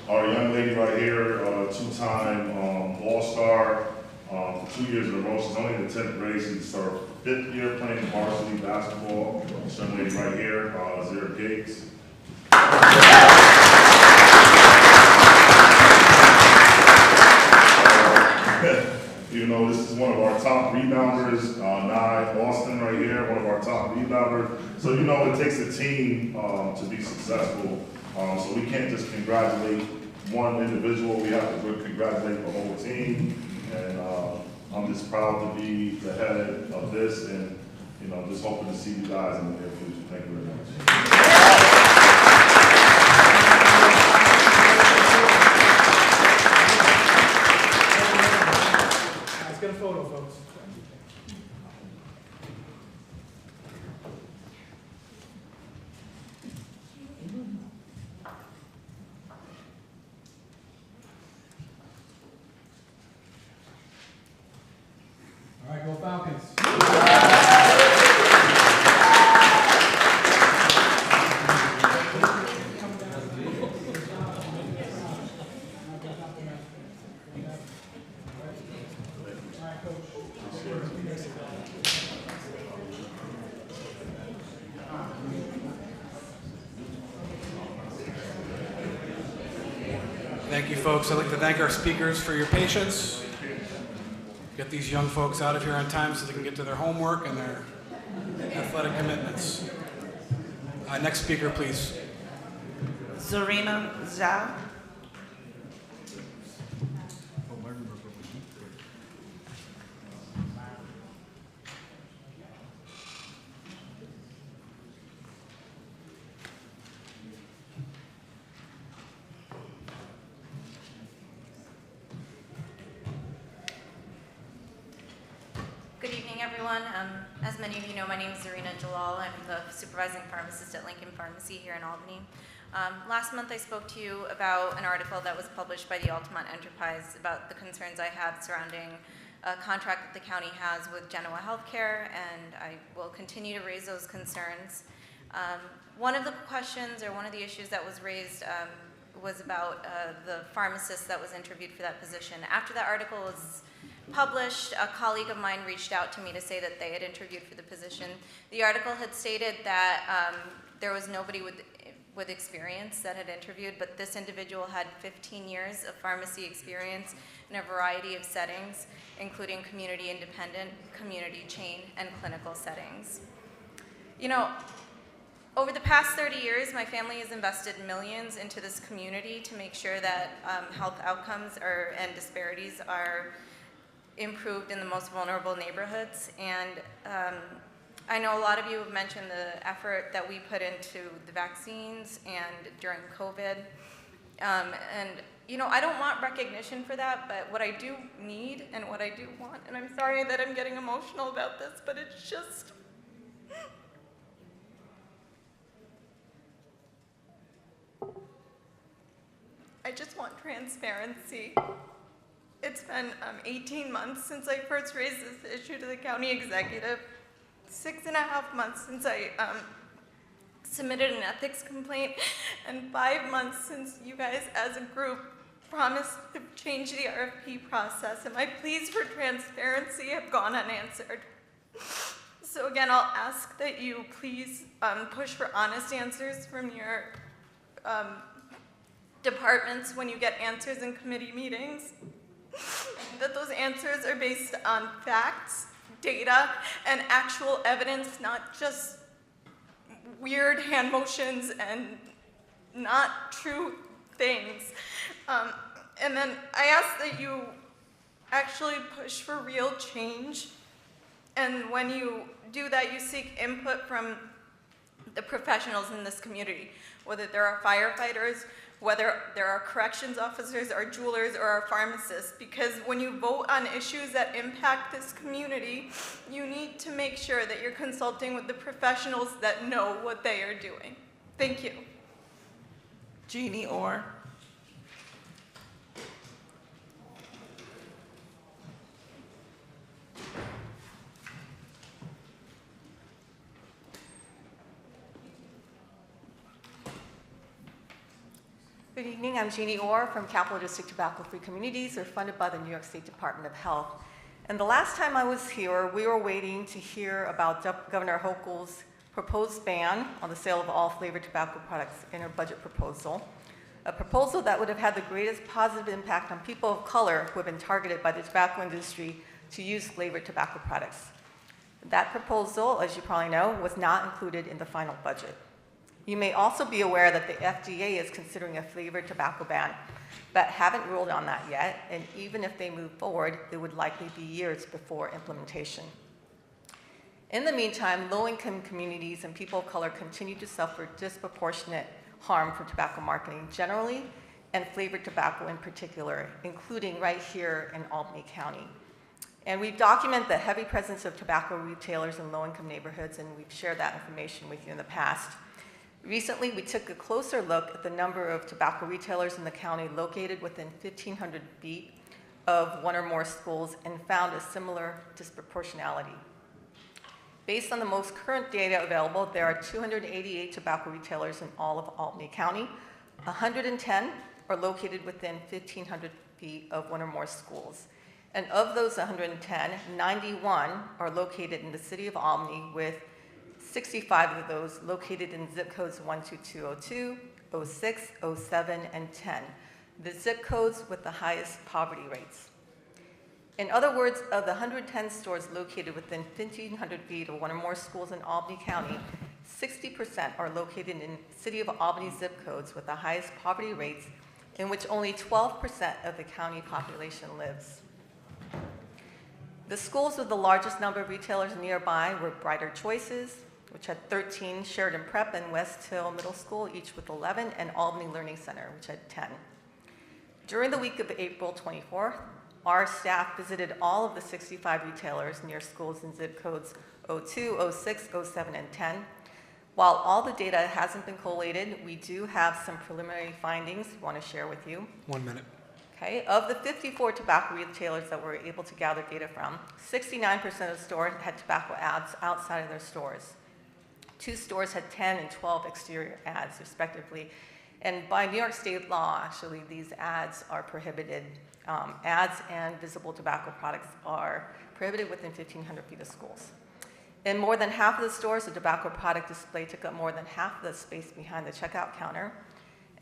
Our young lady right here, two-time All-Star for 2 years in a row. She's only in the 10th grade. She's her 5th year playing varsity basketball. This young lady right here, Zara Gates. Even though this is one of our top rebounders, Nye Austin right here, one of our top rebounders. So you know it takes a team to be successful. So we can't just congratulate one individual. We have to congratulate the whole team. And I'm just proud to be the head of this, and just hoping to see you guys in the near future. Thank you very much. Let's get a photo, folks. All right, go Falcons. All right, Coach. Thank you, folks. I'd like to thank our speakers for your patience. Get these young folks out of here on time so they can get to their homework and their athletic commitments. Next speaker, please. Zarina Zhao. Good evening, everyone. As many of you know, my name is Zarina Jalal. I'm the supervising pharmacist at Lincoln Pharmacy here in Albany. Last month I spoke to you about an article that was published by the Altamont Enterprise about the concerns I have surrounding a contract that the county has with Genoa Healthcare, and I will continue to raise those concerns. One of the questions or one of the issues that was raised was about the pharmacist that was interviewed for that position. After that article was published, a colleague of mine reached out to me to say that they had interviewed for the position. The article had stated that there was nobody with experience that had interviewed, but this individual had 15 years of pharmacy experience in a variety of settings, including community independent, community chain, and clinical settings. You know, over the past 30 years, my family has invested millions into this community to make sure that health outcomes and disparities are improved in the most vulnerable neighborhoods. And I know a lot of you have mentioned the effort that we put into the vaccines and during COVID. And you know, I don't want recognition for that, but what I do need and what I do want, and I'm sorry that I'm getting emotional about this, but it's just, I just want transparency. It's been 18 months since I first raised this issue to the county executive, 6.5 months since I submitted an ethics complaint, and 5 months since you guys as a group promised to change the RFP process, and my pleas for transparency have gone unanswered. So again, I'll ask that you please push for honest answers from your departments when you get answers in committee meetings. That those answers are based on facts, data, and actual evidence, not just weird hand motions and not true things. And then I ask that you actually push for real change. And when you do that, you seek input from the professionals in this community, whether there are firefighters, whether there are corrections officers, or jewelers, or our pharmacists, because when you vote on issues that impact this community, you need to make sure that you're consulting with the professionals that know what they are doing. Thank you. Jeannie Orr. Good evening, I'm Jeannie Orr from Capital District Tobacco-Free Communities. We're funded by the New York State Department of Health. And the last time I was here, we were waiting to hear about Governor Hochul's proposed ban on the sale of all flavored tobacco products in her budget proposal, a proposal that would have had the greatest positive impact on people of color who have been targeted by the tobacco industry to use flavored tobacco products. That proposal, as you probably know, was not included in the final budget. You may also be aware that the FDA is considering a flavored tobacco ban, but haven't ruled on that yet, and even if they move forward, it would likely be years before implementation. In the meantime, low-income communities and people of color continue to suffer disproportionate harm from tobacco marketing generally, and flavored tobacco in particular, including right here in Albany County. And we've documented the heavy presence of tobacco retailers in low-income neighborhoods, and we've shared that information with you in the past. Recently, we took a closer look at the number of tobacco retailers in the county located within 1,500 feet of one or more schools and found a similar disproportionality. Based on the most current data available, there are 288 tobacco retailers in all of Albany County. 110 are located within 1,500 feet of one or more schools. And of those 110, 91 are located in the city of Albany, with 65 of those located in zip codes 12202, 06, 07, and 10. the zip codes with the highest poverty rates. In other words, of the 110 stores located within 1,500 feet of one or more schools in Albany County, 60% are located in City of Albany zip codes with the highest poverty rates, in which only 12% of the county population lives. The schools with the largest number of retailers nearby were Brighter Choices, which had 13, Sheridan Prep and West Hill Middle School, each with 11, and Albany Learning Center, which had 10. During the week of April 24th, our staff visited all of the 65 retailers near schools in zip codes 02, 06, 07, and 10. While all the data hasn't been collated, we do have some preliminary findings we want to share with you. 1 minute. Okay, of the 54 tobacco retailers that we're able to gather data from, 69% of stores had tobacco ads outside of their stores. 2 stores had 10 and 12 exterior ads, respectively. And by New York State law, actually, these ads are prohibited. Ads and visible tobacco products are prohibited within 1,500 feet of schools. In more than half of the stores, the tobacco product display took up more than half of the space behind the checkout counter.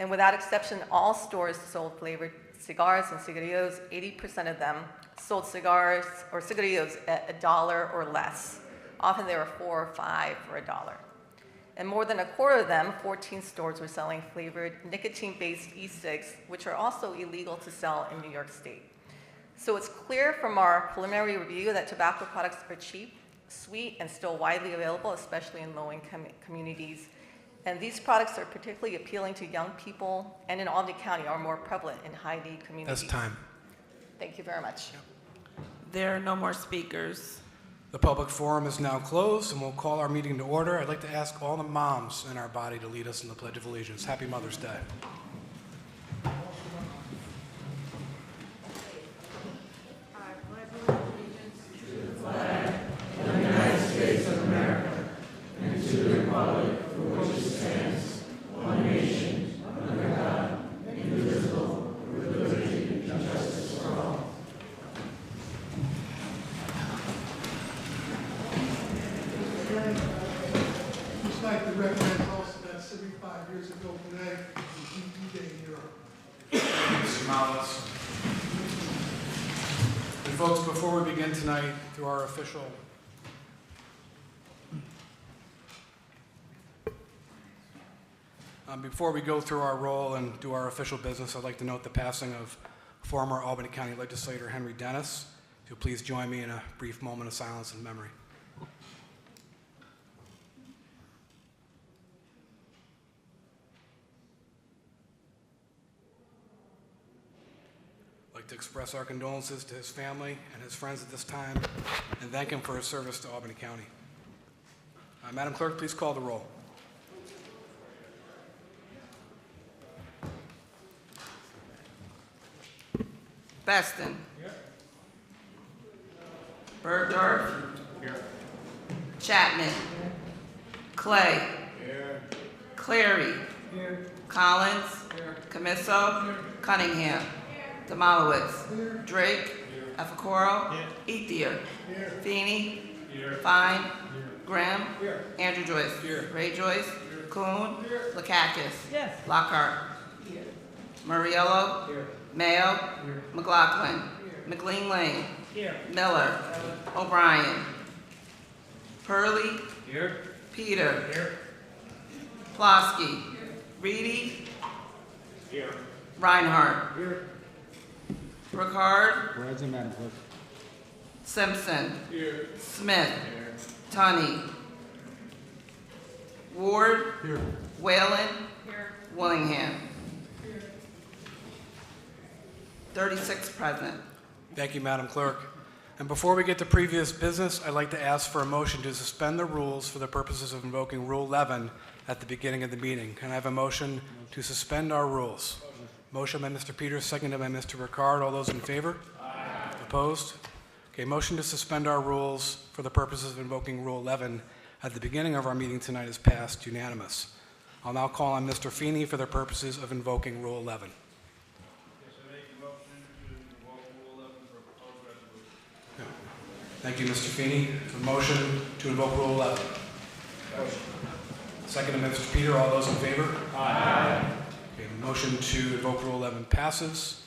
And without exception, all stores sold flavored cigars and cigarillos. 80% of them sold cigars or cigarillos at $1 or less. Often they were $4 or $5 for $1. And more than a quarter of them, 14 stores, were selling flavored nicotine-based e-cigs, which are also illegal to sell in New York State. So it's clear from our preliminary review that tobacco products are cheap, sweet, and still widely available, especially in low-income communities. And these products are particularly appealing to young people, and in Albany County are more prevalent in high-need communities. That's time. Thank you very much. There are no more speakers. The public forum is now closed, and we'll call our meeting to order. I'd like to ask all the moms in our body to lead us in the Pledge of Allegiance. Happy Mother's Day. Just like to recognize also that 75 years ago today, was DD Day in Europe. Mr. Malice. And folks, before we begin tonight, through our official before we go through our roll and do our official business, I'd like to note the passing of former Albany County Legislator Henry Dennis. If you'll please join me in a brief moment of silence and memory. I'd like to express our condolences to his family and his friends at this time and thank him for his service to Albany County. Madam Clerk, please call the roll. Beston. Here. Bergdorf. Here. Chapman. Clay. Here. Clary. Here. Collins. Here. Camiso. Here. Cunningham. Here. Demolowitz. Here. Drake. Here. Efacoro. Here. Ethier. Here. Feeney. Here. Fine. Here. Graham. Here. Andrew Joyce. Here. Ray Joyce. Here. Kuhn. Here. Lakakis. Yes. Lockhart. Here. Muriello. Here. Mayo. Here. McLaughlin. Here. McLean Lane. Here. Miller. O'Brien. Purley. Here. Peter. Here. Plosky. Here. Reedy. Here. Reinhardt. Here. Ricard. Present, Madam Clerk. Simpson. Here. Smith. Here. Tunney. Ward. Here. Whalen. Here. Willingham. 36 present. Thank you, Madam Clerk. And before we get to previous business, I'd like to ask for a motion to suspend the rules for the purposes of invoking Rule 11 at the beginning of the meeting. Can I have a motion to suspend our rules? Motion by Mr. Peters, seconded by Mr. Ricard. All those in favor? Aye. Opposed? Okay, motion to suspend our rules for the purposes of invoking Rule 11 at the beginning of our meeting tonight is passed unanimous. I'll now call on Mr. Feeney for the purposes of invoking Rule 11. Thank you, Mr. Feeney. A motion to invoke Rule 11. Motion. Second to Mr. Peter. All those in favor? Aye. Okay, Motion to invoke Rule 11 passes.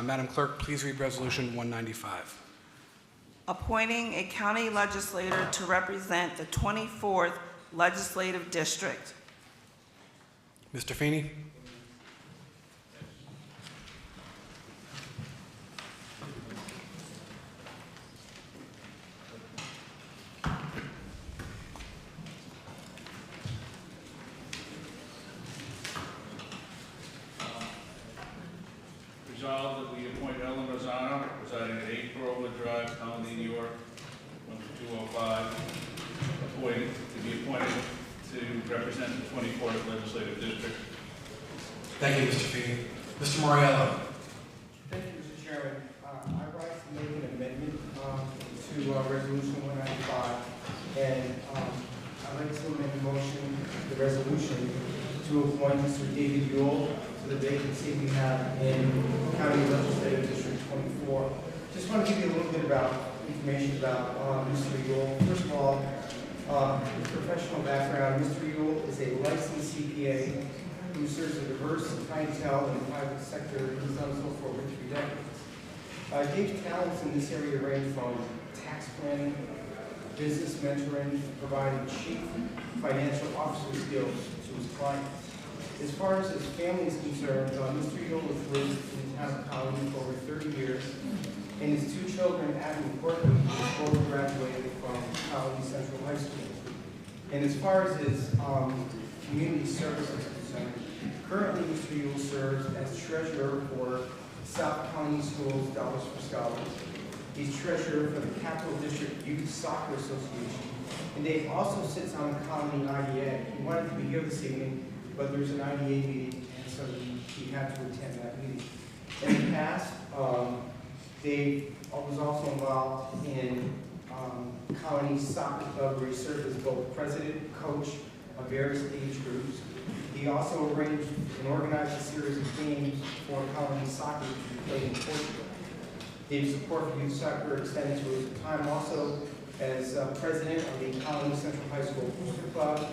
Madam Clerk, please read Resolution 195. Appointing a county legislator to represent the 24th Legislative District. Mr. Feeney? Resolved that we appoint Ellen Rosano, residing at 8 Groveland Drive, Albany, New York, 12205, to be appointed to represent the 24th Legislative District. Thank you, Mr. Feeney. Mr. Moriello? Thank you, Mr. Chairman. I rise to make an amendment to Resolution 195, and I'd like to amend the motion, the resolution, to appoint Mr. David Yule to the vacancy we have in County Legislative District 24. Just want to give you a little bit about information about Mr. Yule. First of all, his professional background: Mr. Yule is a licensed CPA who serves a diverse clientele in the private sector. He's done so for over 3 decades. Dave's talents in this area range from tax planning, business mentoring, and providing chief financial officer skills to his clients. As far as his family is concerned, Mr. Yule has lived in the town of Albany for over 30 years, and his 2 children, Adam and Courtney, both graduated from Albany Central High School. And as far as his community service is concerned, currently Mr. Yule serves as treasurer for South County Schools Dollars for Scholars. He's treasurer for the Capital District Youth Soccer Association. And Dave also sits on the Colony IDA. He wanted to be here this evening, but there's an IDA meeting, and so he had to attend that meeting. In the past, Dave was also involved in Colony Soccer Club, where he served as both president and coach of various age groups. He also arranged and organized a series of games for Colony Soccer to be played in Portugal. Dave's support for youth soccer extended to his time also as president of the Colony Central High School Booster Club.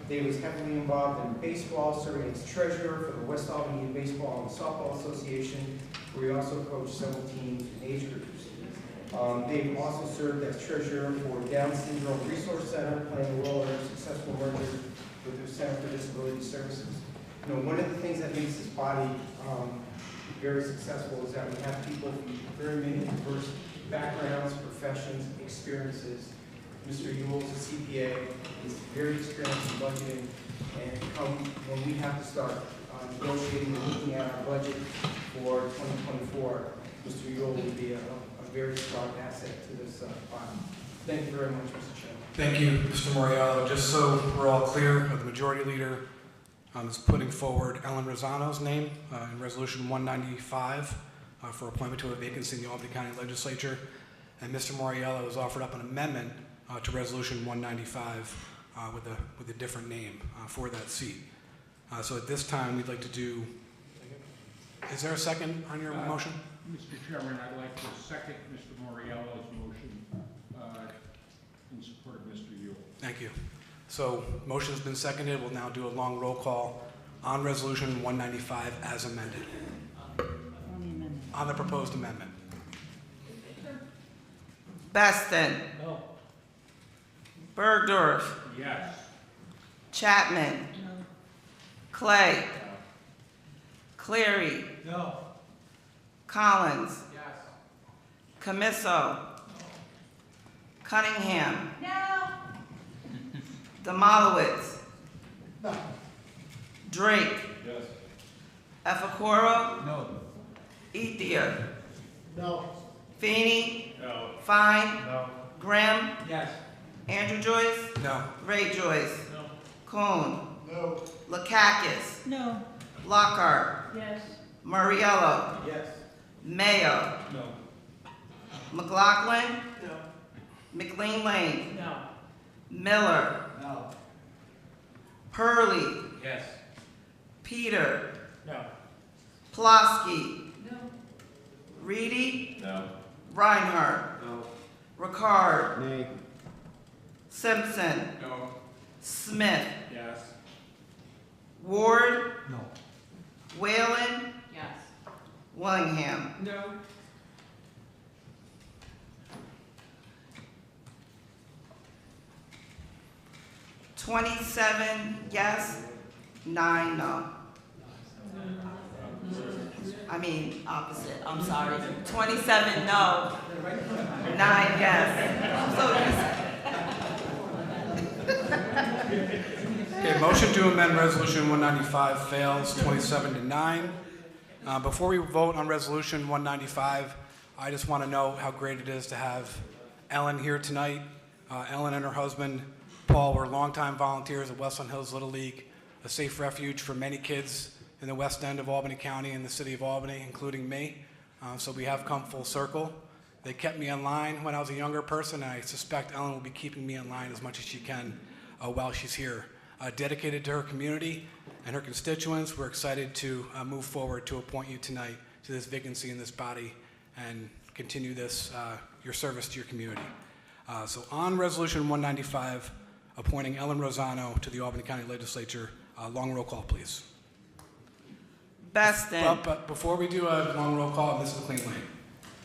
Dave was heavily involved in baseball, serving as treasurer for the West Albany Baseball and Softball Association, where he also coached several teams and age groups. Dave also served as treasurer for Down Syndrome Resource Center, playing a role in a successful merger with the Center for Disability Services. You know, one of the things that makes this body very successful is that we have people from very many diverse backgrounds, professions, experiences. Mr. Yule is a CPA. He's very experienced in budgeting, and when we have to start negotiating and looking at our budget for 2024, Mr. Yule will be a very strong asset to this body. Thank you very much, Mr. Chairman. Thank you, Mr. Moriello. Just so we're all clear, the majority leader is putting forward Ellen Rosano's name in Resolution 195 for appointment to a vacancy in the Albany County Legislature, and Mr. Moriello has offered up an amendment to Resolution 195 with a different name for that seat. So at this time, we'd like to do. Is there a second on your motion? Mr. Chairman, I'd like to second Mr. Moriello's motion in support of Mr. Yule. Thank you. So motion's been seconded. We'll now do a long roll call on Resolution 195 as amended. On the proposed amendment. Beston. No. Bergdorf. Yes. Chapman. Clay. Cleary. No. Collins. Yes. Camiso. Cunningham. No. Demolowitz. No. Drake. Yes. Efakoro. No. Ethier. No. Feeney. No. Fine. No. Grimm. Yes. Andrew Joyce. No. Ray Joyce. No. Coon. No. Lakakis. No. Lockhart. Yes. Muriello. Yes. Mayo. No. McLaughlin. No. McLean Lane. No. Miller. No. Purley. Yes. Peter. No. Plosky. No. Reedy. No. Reinhardt. No. Ricard. Nay. Simpson. No. Smith. Yes. Ward. No. Whalen, Yes. Willingham. No. Twenty-seven yes, 9 no. I mean, opposite, I'm sorry. 27 no, 9 yes. Okay, motion to amend Resolution 195 fails, 27 to 9. Before we vote on Resolution 195, I just want to know how great it is to have Ellen here tonight. Ellen and her husband, Paul, were longtime volunteers at Westland Hills Little League, a safe refuge for many kids in the west end of Albany County and the city of Albany, including me. So we have come full circle. They kept me in line when I was a younger person, and I suspect Ellen will be keeping me in line as much as she can while she's here. Dedicated to her community and her constituents, we're excited to move forward to appoint you tonight to this vacancy in this body and continue this, your service to your community. So on Resolution 195, appointing Ellen Rosano to the Albany County Legislature, long roll call, please. Beston. But before we do a long roll call, Mrs. McLean-Lane.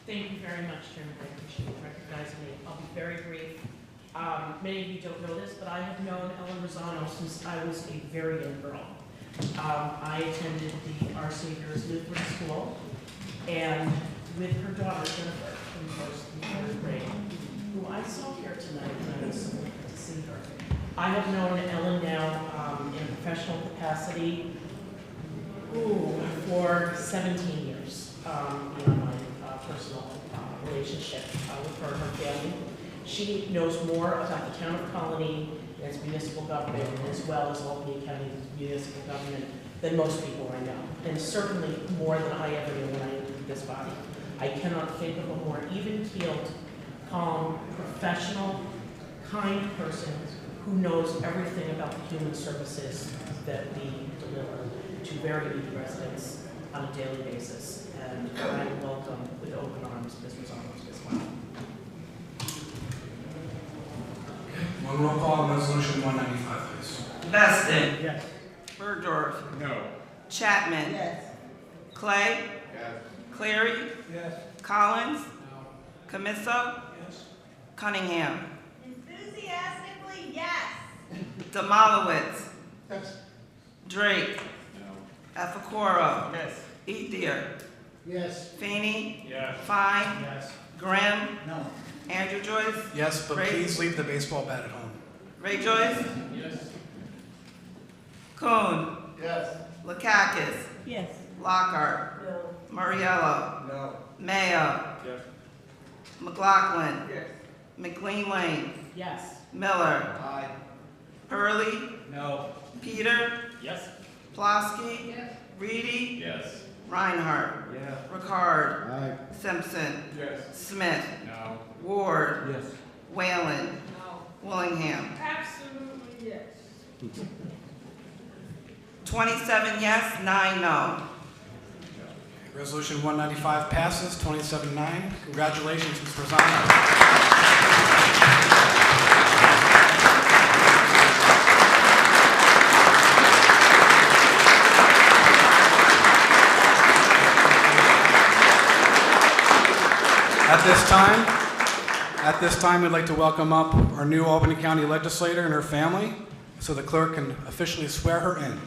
Thank you very much, Chairman. I appreciate you recognizing me. I'll be very brief. Many of you don't know this, but I have known Ellen Rosano since I was a very young girl. I attended the Our Savior's Lutheran School, and with her daughter, Jennifer, from first and third grade, who I saw here tonight, and I was so happy to see her. I have known Ellen now in a professional capacity for 17 years, beyond my personal relationship with her and her family. She knows more about the town of Colony and its municipal government, as well as Albany County's municipal government, than most people I know, and certainly more than I ever knew when I entered this body. I cannot think of a more even-keeled, calm, professional, kind person who knows everything about the human services that we deliver to very needy residents on a daily basis. And I welcome with open arms Ms. Rosano to this body. One roll call on Resolution 195, please. Beston. Yes. Bergdorf. No. Chapman. Yes. Clay. Yes. Cleary. Yes. Collins. Camiso. Cunningham. Enthusiastically, yes. Demolowitz. Yes. Drake. Epicoro. Yes. Ethier. Yes. Feeney. Yes. Fine. Yes. Grimm. No. Andrew Joyce. Yes, but Ray- please leave the baseball bat at home. Ray Joyce. Yes. Kuhn. Yes. Lakakis. Yes. Lockhart. No. Muriello. No. Mayo. Yes. McLaughlin. Yes. McLean-Lane. Yes. Miller. Aye. Hurley. No. Peter. Yes. Plosky. Yes. Reedy. Yes. Reinhardt. Yes. Ricard. Aye. Simpson. Yes. Smith. No. Ward. Yes. Whalen. No. Willingham. Absolutely yes. 27 yes, 9 no. Resolution 195 passes, 27-9. Congratulations, Ms. Rosano. At this time, we'd like to welcome up our new Albany County legislator and her family, so the clerk can officially swear her in.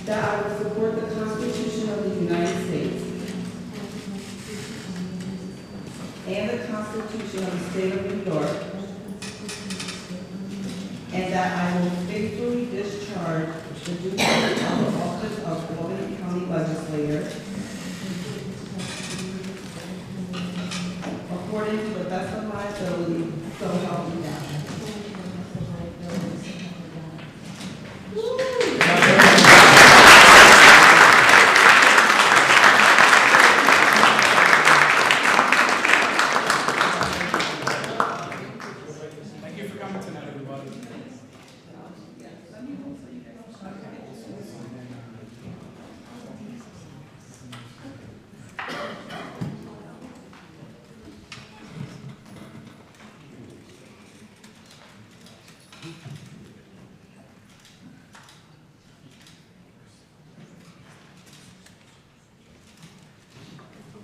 that I will support the Constitution of the United States and the Constitution of the State of New York, and that I will faithfully discharge the duties of the office of Albany County Legislator according to the best of my ability, so help me God. Thank you for coming tonight, everybody.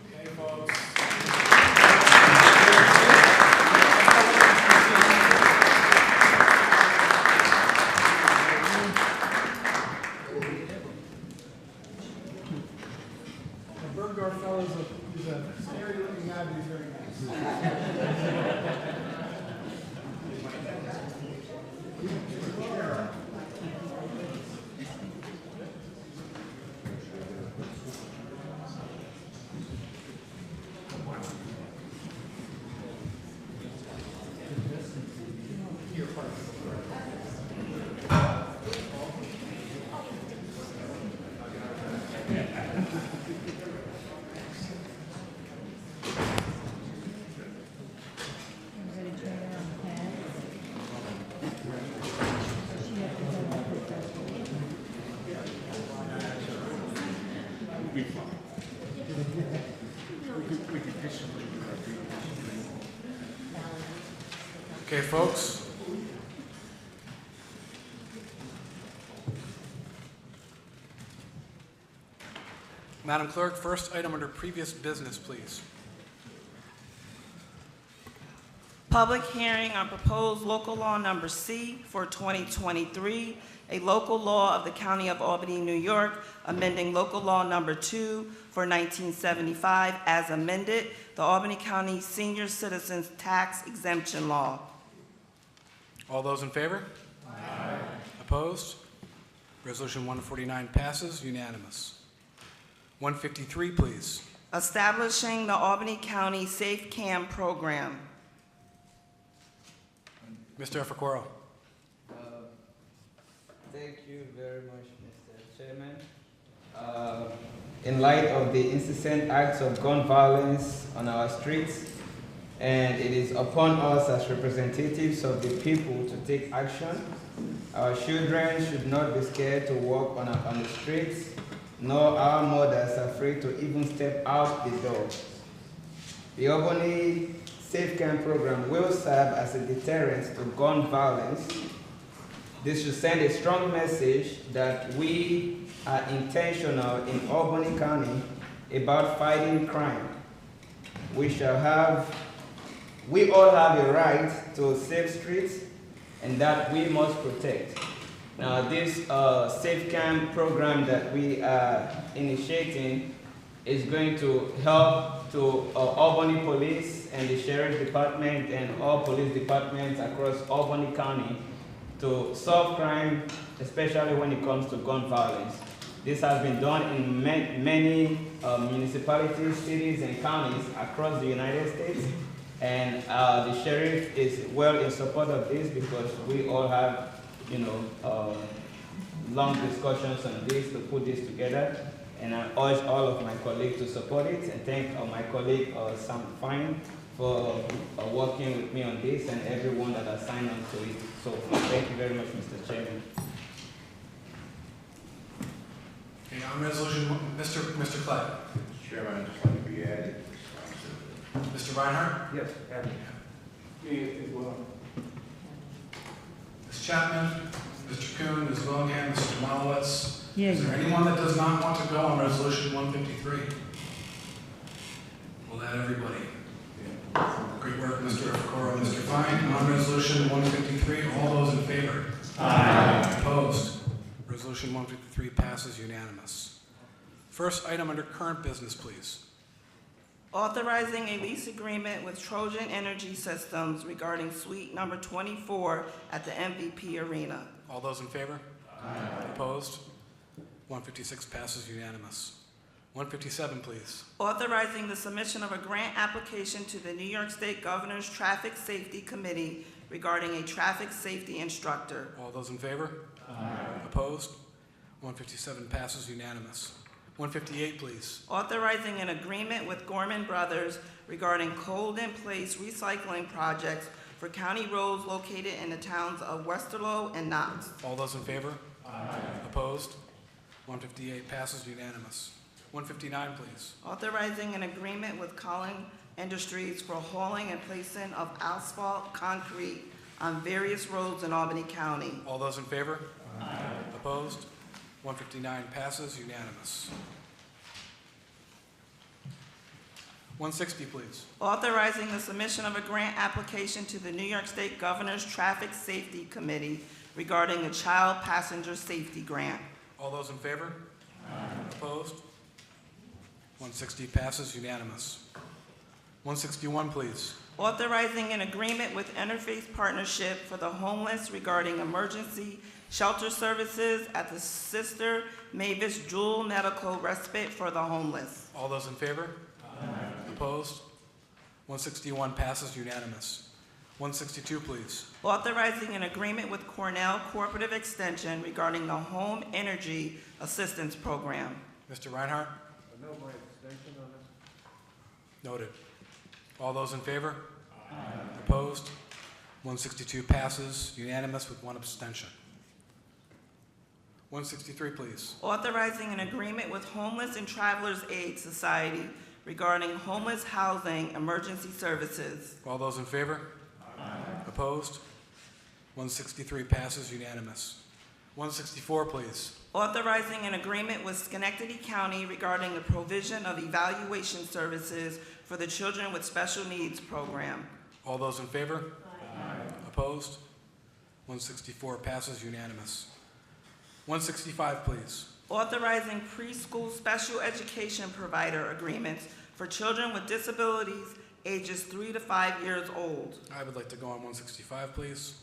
Okay, folks. The Burgard fellow is a scary looking guy, but he's very nice. Okay, folks. Madam Clerk, first item under previous business, please. Public hearing on proposed local law number C for 2023, a local law of the County of Albany, New York, amending local law number 2 for 1975 as amended, the Albany County Senior Citizens Tax Exemption Law. All those in favor? Aye. Opposed? Resolution 149 passes unanimous. 153, please. Establishing the Albany County Safe Cam Program. Mr. Efacoro. Thank you very much, Mr. Chairman. In light of the incessant acts of gun violence on our streets, and it is upon us as representatives of the people to take action, our children should not be scared to walk on the streets, nor our mothers afraid to even step out the door. The Albany Safe Camp program will serve as a deterrent to gun violence. This should send a strong message that we are intentional in Albany County about fighting crime. We all have a right to safe streets and that we must protect. Now this Safe Camp program that we are initiating is going to help to Albany Police and the Sheriff's Department and all police departments across Albany County to solve crime, especially when it comes to gun violence. This has been done in many municipalities, cities, and counties across the United States. And the sheriff is well in support of this because we all have, long discussions on this to put this together. And I urge all of my colleagues to support it, and thank my colleague Sam Fine for working with me on this and everyone that has signed on to it. So thank you very much, Mr. Chairman. Okay, on resolution, Mr. Clay. Chairman, I'd just like to be added. Mr. Reinhardt? Yes, added. Me as well. Ms. Chapman, Mr. Kuhn, Ms. Willingham, Mr. Malowitz. Is there anyone that does not want to go on resolution 153? We'll add everybody. Great work, Mr. Efacoro, Mr. Fine. On resolution 153, all those in favor? Aye. Opposed? Resolution Resolution 153 passes unanimous. First item under current business, please. Authorizing a lease agreement with Trojan Energy Systems regarding suite number 24 at the MVP Arena. All those in favor? Aye. Opposed? 156 passes unanimous. 157, please. Authorizing the submission of a grant application to the New York State Governor's Traffic Safety Committee regarding a traffic safety instructor. All those in favor? Aye. Opposed? 157 passes unanimous. 158, please. Authorizing an agreement with Gorman Brothers regarding cold-in-place recycling projects for county roads located in the towns of Westerlo and Knox. All those in favor? Aye. Opposed? 158 passes unanimous. 159, please. Authorizing an agreement with Collin Industries for hauling and placing of asphalt concrete on various roads in Albany County. All those in favor? Aye. Opposed? 159 passes unanimous. 160, please. Authorizing the submission of a grant application to the New York State Governor's Traffic Safety Committee regarding a child passenger safety grant. All those in favor? Aye. Opposed? 160 passes unanimous. 161, please. Authorizing an agreement with Interfaith Partnership for the Homeless regarding emergency shelter services at the Sister Mavis Jewel Medical Respite for the Homeless. All those in favor? Aye. Opposed? 161 passes unanimous. 162, please. Authorizing an agreement with Cornell Cooperative Extension regarding the Home Energy Assistance Program. Mr. Reinhardt? No more extension on this? Noted. All those in favor? Aye. Opposed? 162 passes unanimous with one abstention. 163, please. Authorizing an agreement with Homeless and Travelers Aid Society regarding homeless housing emergency services. All those in favor? Aye. Opposed? 163 passes unanimous. 164, please. Authorizing an agreement with Schenectady County regarding the provision of evaluation services for the Children with Special Needs program. All those in favor? Aye. Opposed? 164 passes unanimous. 165, please. Authorizing preschool special education provider agreements for children with disabilities ages 3 to 5 years old. I would like to go on 165, please.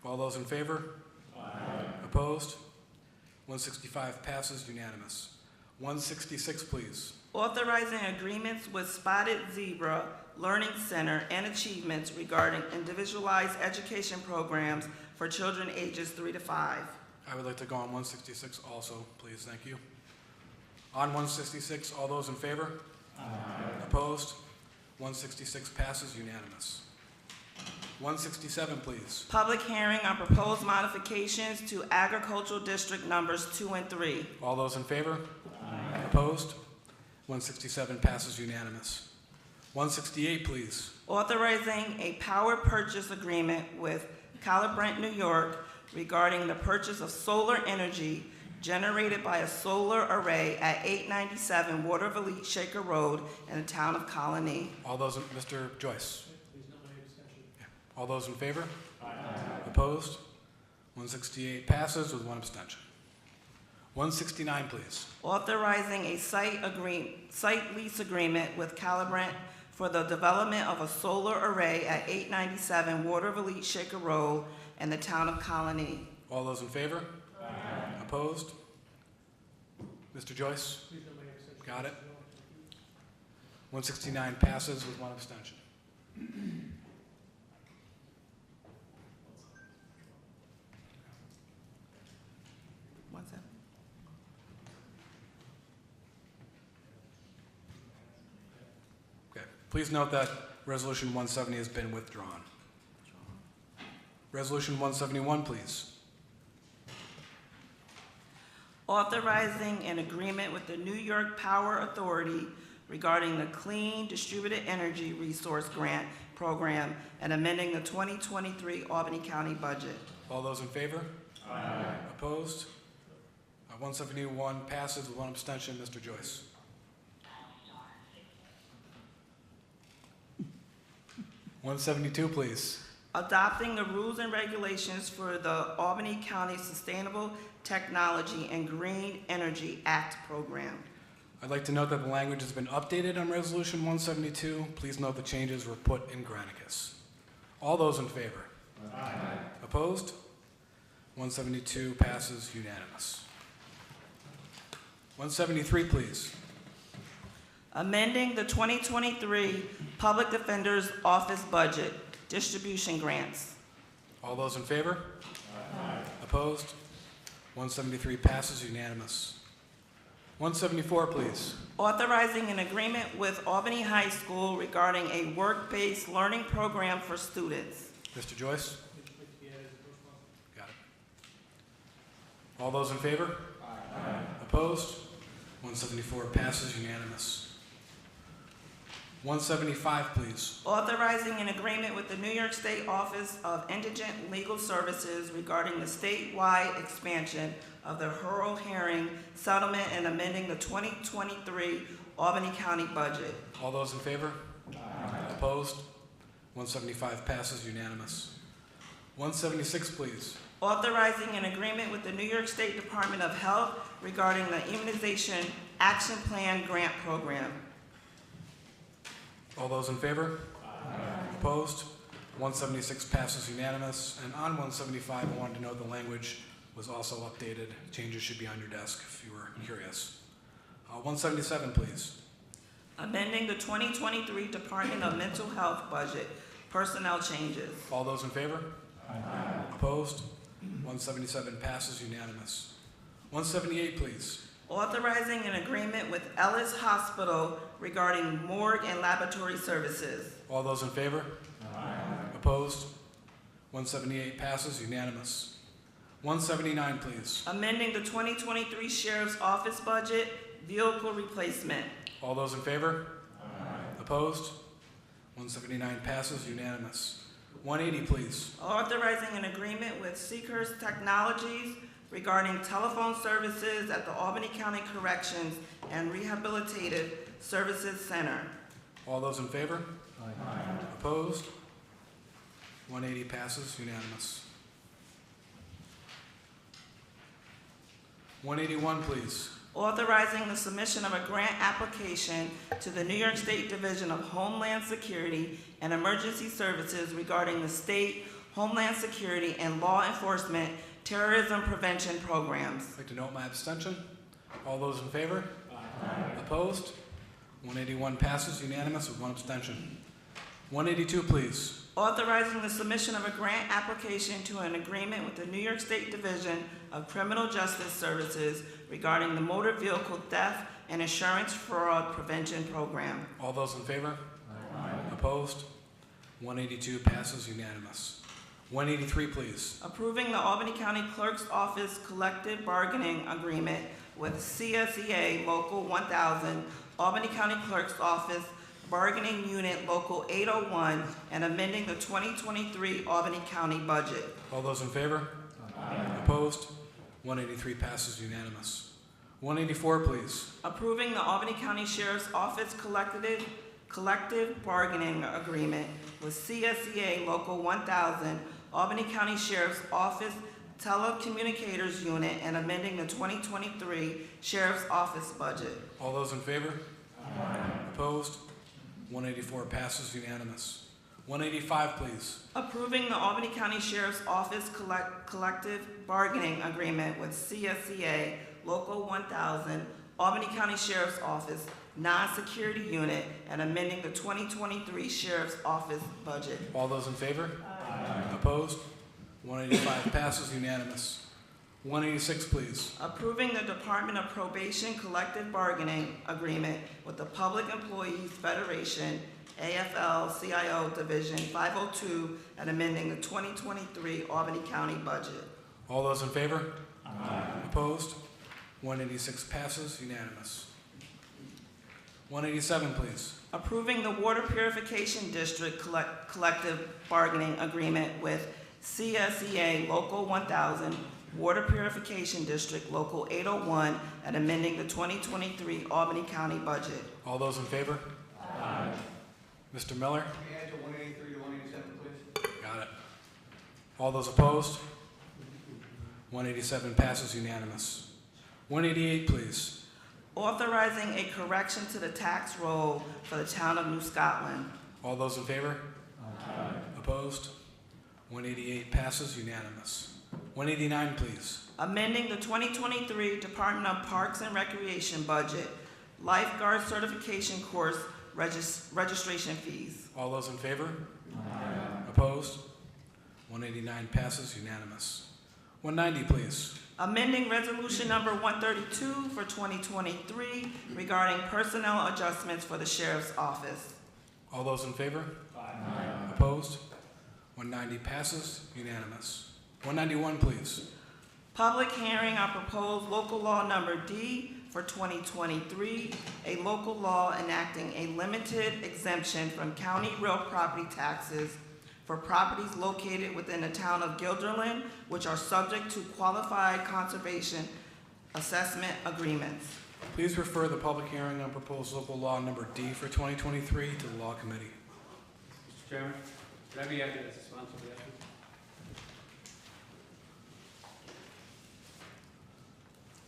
All those in favor? Aye. Opposed? 165 passes unanimous. 166, please. Authorizing agreements with Spotted Zebra Learning Center and Achievements regarding individualized education programs for children ages 3 to 5. I would like to go on 166 also, please. Thank you. On 166, all those in favor? Aye. Opposed? 166 passes unanimous. 167, please. Public hearing on proposed modifications to agricultural district numbers 2 and 3. All those in favor? Aye. Opposed? 167 passes unanimous. 168, please. Authorizing a power purchase agreement with Calibrant, New York regarding the purchase of solar energy generated by a solar array at 897 Waterville Shaker Road in the town of Colony. All those, Mr. Joyce. Yeah. All those in favor? Aye. Opposed? 168 passes with one abstention. 169, please. Authorizing a site lease agreement with Calibrant for the development of a solar array at 897 Waterville Shaker Road in the town of Colony. All those in favor? Aye. Opposed? Mr. Joyce? Got it. 169 passes with one abstention. What's that? Okay. Please note that Resolution 170 has been withdrawn. Resolution 171, please. Authorizing an agreement with the New York Power Authority regarding the Clean Distributed Energy Resource Grant Program and amending the 2023 Albany County budget. All those in favor? Aye. Opposed? 171 passes with one abstention. Mr. Joyce. $172, please. adopting the rules and regulations for the Albany County Sustainable Technology and Green Energy Act program. I'd like to note that the language has been updated on Resolution 172. Please note the changes were put in Granicus. All those in favor? Aye. Opposed? 172 passes unanimous. 173, please. Amending the 2023 Public Defender's Office budget, distribution grants. All those in favor? Aye. Opposed? 173 passes unanimous. 174, please. Authorizing an agreement with Albany High School regarding a work-based learning program for students. Mr. Joyce? Got it. All those in favor? Aye. Opposed? 174 passes unanimous. 175, please. Authorizing an agreement with the New York State Office of Indigent Legal Services regarding the statewide expansion of the Hurl Herring settlement and amending the 2023 Albany County budget. All those in favor? Aye. Opposed? 175 passes unanimous. 176, please. Authorizing an agreement with the New York State Department of Health regarding the Immunization Action Plan Grant Program. All those in favor? Aye. Opposed? 176 passes unanimous. And on 175, I wanted to note the language was also updated. Changes should be on your desk if you were curious. 177, please. Amending the 2023 Department of Mental Health budget, personnel changes. All those in favor? Aye. Opposed? 177 passes unanimous. 178, please. Authorizing an agreement with Ellis Hospital regarding morgue and laboratory services. All those in favor? Aye. Opposed? 178 passes unanimous. 179, please. Amending the 2023 Sheriff's Office budget, vehicle replacement. All those in favor? Aye. Opposed? 179 passes unanimous. 180, please. Authorizing an agreement with Seekers Technologies regarding telephone services at the Albany County Corrections and Rehabilitative Services Center. All those in favor? Aye. Opposed? 180 passes unanimous. 181, please. Authorizing the submission of a grant application to the New York State Division of Homeland Security and Emergency Services regarding the state Homeland Security and law enforcement terrorism prevention programs. I'd like to note my abstention. All those in favor? Aye. Opposed? 181 passes unanimous with one abstention. 182, please. Authorizing the submission of a grant application to an agreement with the New York State Division of Criminal Justice Services regarding the motor vehicle theft and insurance fraud prevention program. All those in favor? Aye. Opposed? 182 passes unanimous. 183, please. Approving the Albany County Clerk's Office collective bargaining agreement with CSEA Local 1000, Albany County Clerk's Office Bargaining Unit Local 801, and amending the 2023 Albany County budget. All those in favor? Aye. Opposed? 183 passes unanimous. 184, please. Approving the Albany County Sheriff's Office collective bargaining agreement with CSEA Local 1000, Albany County Sheriff's Office Telecommunicators Unit, and amending the 2023 Sheriff's Office budget. All those in favor? Aye. Opposed? 184 passes unanimous. 185, please. Approving the Albany County Sheriff's Office collective bargaining agreement with CSEA Local 1000, Albany County Sheriff's Office non-security unit, and amending the 2023 Sheriff's Office budget. All those in favor? Aye. Opposed? 185 passes unanimous. 186, please. Approving the Department of Probation collective bargaining agreement with the Public Employees Federation, AFL-CIO Division 502, and amending the 2023 Albany County budget. All those in favor? Aye. Opposed? 186 passes unanimous. 187, please. Approving the Water Purification District collective bargaining agreement with CSEA Local 1000, Water Purification District Local 801, and amending the 2023 Albany County budget. All those in favor? Aye. Mr. Miller? Can we add to 183 to 187, please? Got it. All those opposed? 187 passes unanimous. 188, please. Authorizing a correction to the tax roll for the town of New Scotland. All those in favor? Aye. Opposed? 188 passes unanimous. 189, please. Amending the 2023 Department of Parks and Recreation budget, lifeguard certification course registration fees. All those in favor? Aye. Opposed? 189 passes unanimous. 190, please. Amending resolution number 132 for 2023 regarding personnel adjustments for the sheriff's office. All those in favor? Aye. Opposed? 190 passes unanimous. 191, please. Public hearing on proposed local law number D for 2023, a local law enacting a limited exemption from county real property taxes for properties located within the town of Guilderland, which are subject to qualified conservation assessment agreements. Please refer the public hearing on proposed local law number D for 2023 to the Law Committee. Mr. Chairman, could I be acted as a sponsor for that?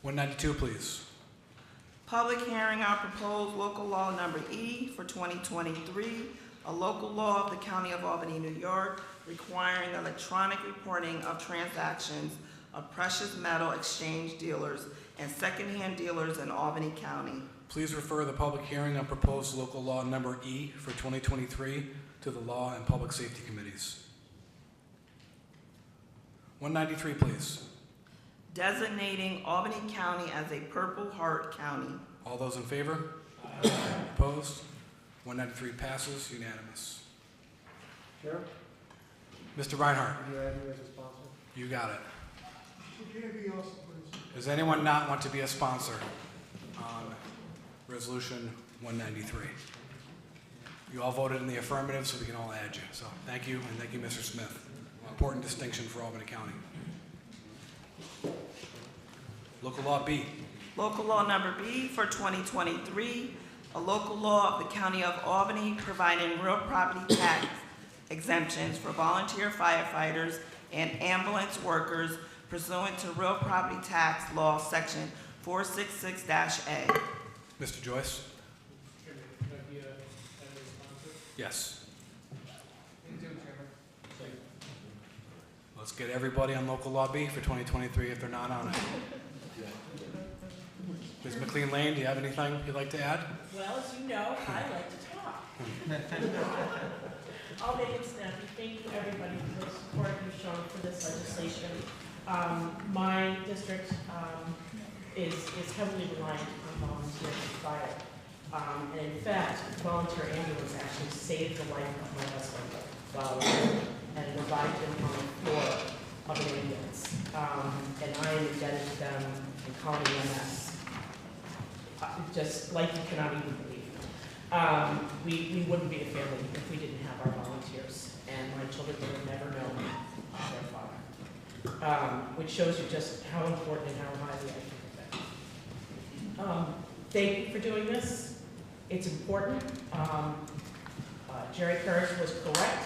192, please. Public hearing on proposed local law number E for 2023, a local law of the County of Albany, New York, requiring electronic reporting of transactions of precious metal exchange dealers and secondhand dealers in Albany County. Please refer the public hearing on proposed local law number E for 2023 to the Law and Public Safety Committees. 193, please. Designating Albany County as a Purple Heart County. All those in favor? Aye. Opposed? 193 passes unanimous. Chair? Mr. Reinhardt, Can you add me as a sponsor? you got it. Should anybody else, please? Does anyone not want to be a sponsor on Resolution 193? You all voted in the affirmative, so we can all add you. So thank you, and thank you, Mr. Smith. Important distinction for Albany County. Local Law B. Local law number B for 2023, a local law of the County of Albany providing real property tax exemptions for volunteer firefighters and ambulance workers pursuant to real property tax law section 466-A. Mr. Joyce? Could I be added as a sponsor? Yes. Me too, Chairman. Second. Let's get everybody on Local Law B for 2023 if they're not on it. Ms. McLean Lane, do you have anything you'd like to add? Well, as you know, I like to talk. I'll make it snappy. Thank you, everybody, for the support you've shown for this legislation. My district is heavily reliant on volunteer fire. And in fact, volunteer ambulance actually saved the life of my husband while we were and revived him on the floor of an ambulance. And I am indebted to them and calling MS. Just like you cannot even believe. We wouldn't be a family if we didn't have our volunteers, and my children would have never known their father, which shows you just how important and how highly I think of them. Thank you for doing this. It's important. Jerry Kurz was correct.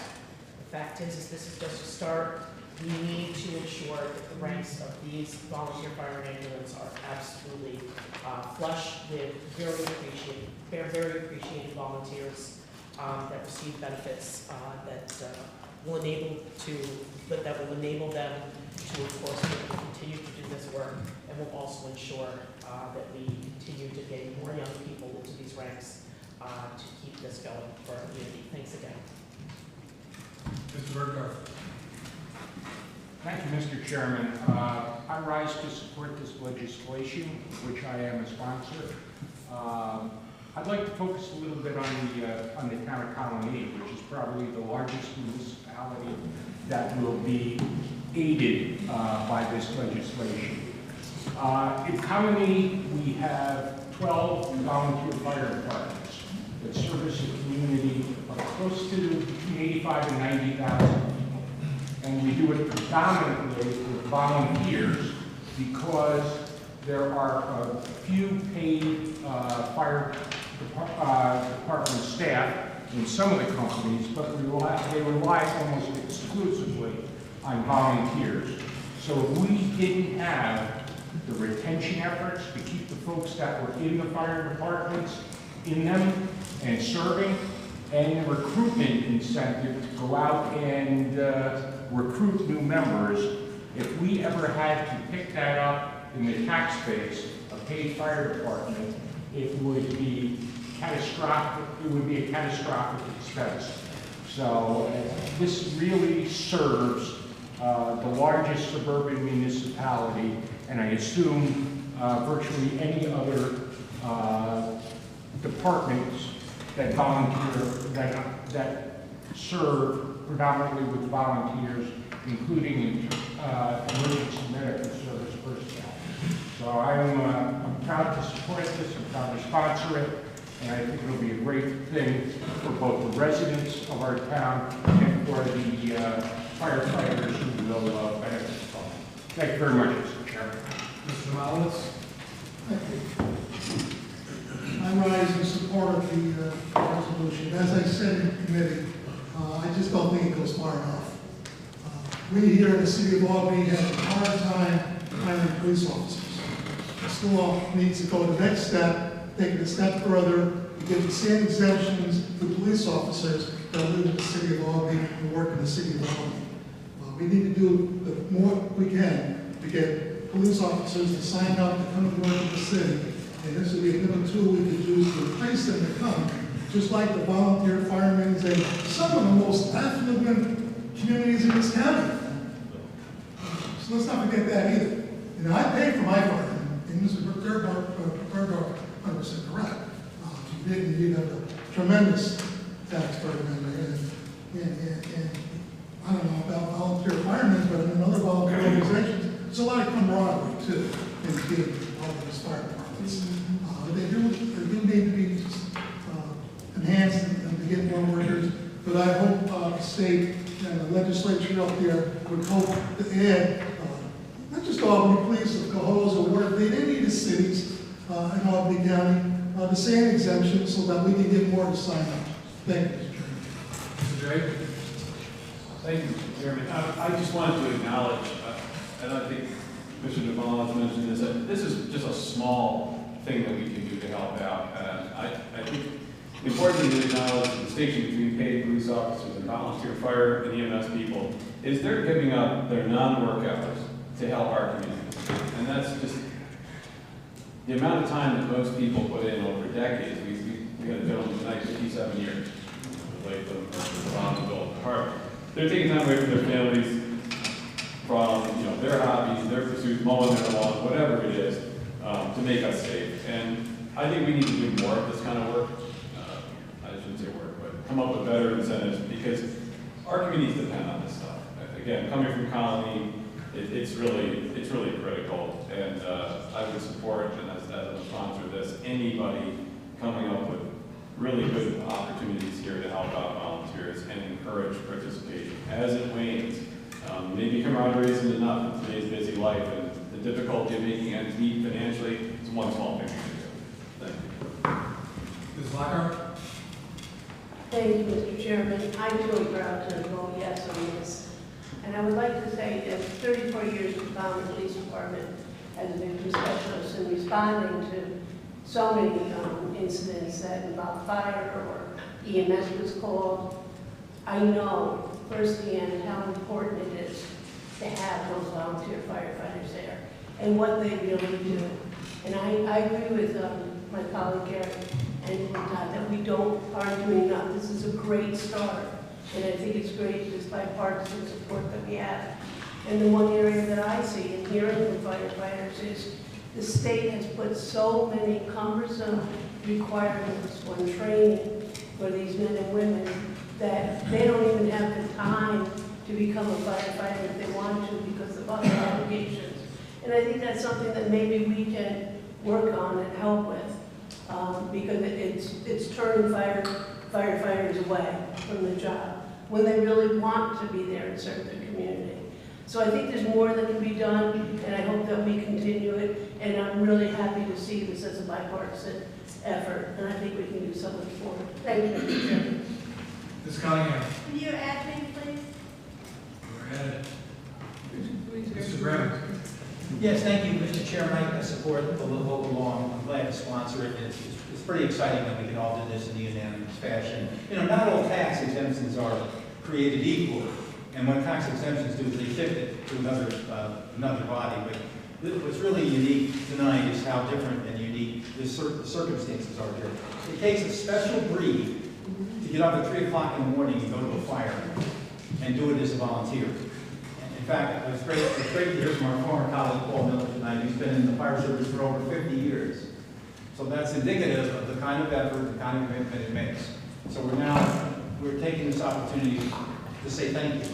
The fact is this is just a start. We need to ensure that the ranks of these volunteer fire and ambulance are absolutely flush with very appreciated volunteers that receive benefits that will enable them to, of course, continue to do this work, and will also ensure that we continue to gain more young people into these ranks to keep this going for our community. Thanks again. Mr. Bergdorf. Thank you, Mr. Chairman. I rise to support this legislation, which I am a sponsor. I'd like to focus a little bit on the town of Colony, which is probably the largest municipality that will be aided by this legislation. In Colony, we have 12 volunteer fire departments that service a community of close to between 85 and 90,000. And we do it predominantly with volunteers because there are a few paid fire department staff in some of the companies, but they rely almost exclusively on volunteers. So if we didn't have the retention efforts to keep the folks that were in the fire departments in them and serving, and the recruitment incentive to go out and recruit new members, if we ever had to pick that up in the tax base, a paid fire department, it would be catastrophic. It would be a catastrophic expense. So this really serves the largest suburban municipality, and I assume virtually any other departments that volunteer, that serve predominantly with volunteers, including emergency medical service personnel. So I'm proud to support this, I'm proud to sponsor it, and I think it'll be a great thing for both the residents of our town and for the firefighters who will benefit from it. Thank you very much, Mr. Chairman. Mr. Wallace? Thank you. I rise in support of the resolution. As I said in committee, I just don't think it goes far enough. We here in the city of Albany have a hard time hiring police officers. This law needs to go the next step, take it a step further, and give the same exemptions to police officers that live in the city of Albany and work in the city of Albany. We need to do the more we can to get police officers to sign up to come to work in the city. And this would be another tool we could use to entice them to come, just like the volunteer firemen in some of the most affluent communities in this county. So let's not forget that either. You know, I pay for my firemen, and Mr. Bergdorf 100% correct. You didn't need a tremendous tax burden, and I don't know about volunteer firemen, but in other volunteer organizations, there's a lot of camaraderie too in being all of these fire departments. They do need to be enhanced and to get more workers, but I hope the state and the legislature up there would hope to add not just Albany Police or Cohoes or whatever, they need the cities in Albany County the same exemption so that we can get more to sign up. Thank you, Mr. Chairman. Mr. Drake? Thank you, Mr. Chairman. I just wanted to acknowledge, and I think Mr. Duvall has mentioned this, that this is just a small thing that we can do to help out. I think the important thing to acknowledge the distinction between paid police officers and volunteer fire and EMS people is they're giving up their non-work hours to help our community. And that's just the amount of time that most people put in over decades. We had a gentleman tonight, 57 years, like the heart. They're taking time away from their families, from their hobbies, their pursuits, mowing their lawn, whatever it is, to make us safe. And I think we need to do more of this kind of work. I shouldn't say work, but come up with better incentives because our communities depend on this stuff. Again, coming from Colony, it's really critical. And I would support, and as a sponsor of this, anybody coming up with really good opportunities here to help out volunteers and encourage participation. As it wanes, maybe camaraderie isn't enough in today's busy life, and the difficulty of making ends meet financially is one small thing we can do. Thank you. Ms. Lockhart? Thank you, Mr. Chairman. I'm really proud to vote yes on this. And I would like to say that 34 years with the Albany Police Department as a victim specialist and responding to so many incidents that involve fire or EMS was called, I know firsthand how important it is to have those volunteer firefighters there and what they really do. And I agree with my colleague Gary and that we aren't doing enough. This is a great start, and I think it's great this bipartisan support that we have. And the one area that I see in hearing from firefighters is the state has put so many cumbersome requirements on training for these men and women that they don't even have the time to become a firefighter if they want to because of other obligations. And I think that's something that maybe we can work on and help with because it's turning firefighters away from the job when they really want to be there and serve their community. So I think there's more that can be done, and I hope that we continue it. And I'm really happy to see this as a bipartisan effort, and I think we can do so much more. Thank you, Mr. Chairman. Ms. Cunningham? Can you add me, please? Go ahead. Mr. Graham. Yes, thank you, Mr. Chairman. I support the local law. I'm glad to sponsor it. It's pretty exciting that we can all do this in a unanimous fashion. You know, not all tax exemptions are created equal, and what tax exemptions do is they shift it to another body. But what's really unique tonight is how different and unique the circumstances are here. It takes a special breed to get up at 3 o'clock in the morning and go to a fire and do it as a volunteer. In fact, it's great to hear from our former colleague Paul Miller tonight. He's been in the fire service for over 50 years. So that's indicative of the kind of effort, the kind of commitment it makes. So we're taking this opportunity to say thank you.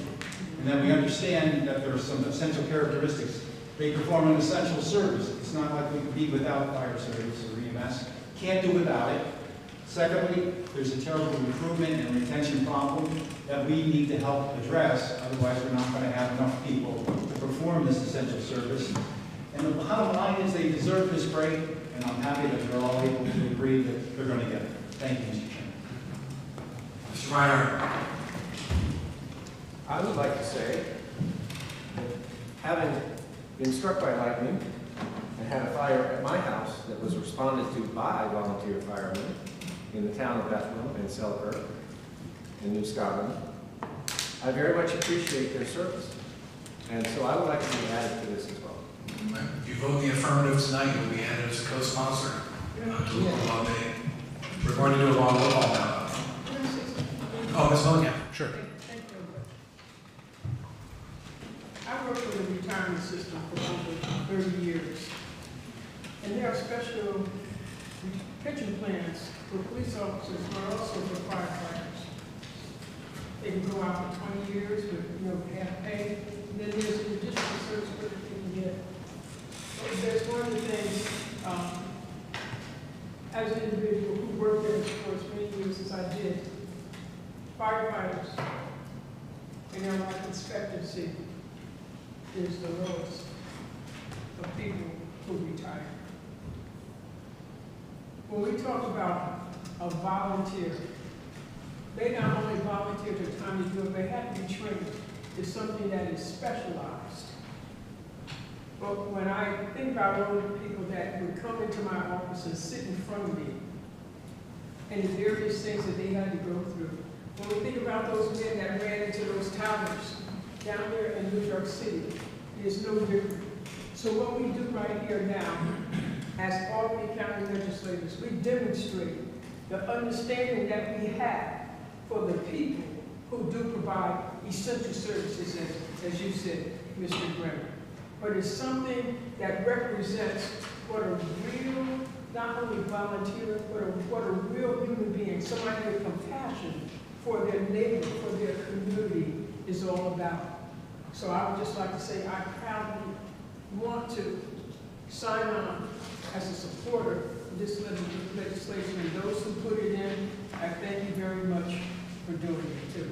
And then we understand that there are some essential characteristics. They perform an essential service. It's not like we could be without fire service or EMS. Can't do without it. Secondly, there's a terrible recruitment and retention problem that we need to help address. Otherwise, we're not going to have enough people to perform this essential service. And the bottom line is they deserve this break, and I'm happy that they're all able to agree that they're going to get it. Thank you, Mr. Chairman. Mr. Reiner. I would like to say that having been struck by lightning and had a fire at my house that was responded to by volunteer firemen in the town of Bethlehem and Selkirk in New Scotland, I very much appreciate their service. And so I would like to be added to this as well. If you vote in the affirmative tonight, you'll be added as a co-sponsor to local law day. We're going to do a long roll call now. Oh, Ms. Willingham, sure. I worked for the retirement system for over 30 years. And there are special pension plans for police officers, but also for firefighters. They can go out for 20 years with half pay. And then there's an additional service that they can get. But there's one of the things, as an individual who worked there for as many years as I did, firefighters and their life expectancy is the lowest of people who retire. When we talk about a volunteer, they not only volunteer to the time to do it, they have to be trained. It's something that is specialized. But when I think about all the people that would come into my office and sit in front of me, and the various things that they had to go through, when we think about those men that ran into those towers down there in New York City, it is no different. So what we do right here now, as Albany County legislators, we demonstrate the understanding that we have for the people who do provide essential services, as you said, Mr. Bremer. But it's something that represents what a real, not only volunteer, but what a real human being, somebody with compassion for their neighbor, for their community is all about. So I would just like to say I proudly want to sign on as a supporter of this legislation, and those who put it in, I thank you very much for doing it too.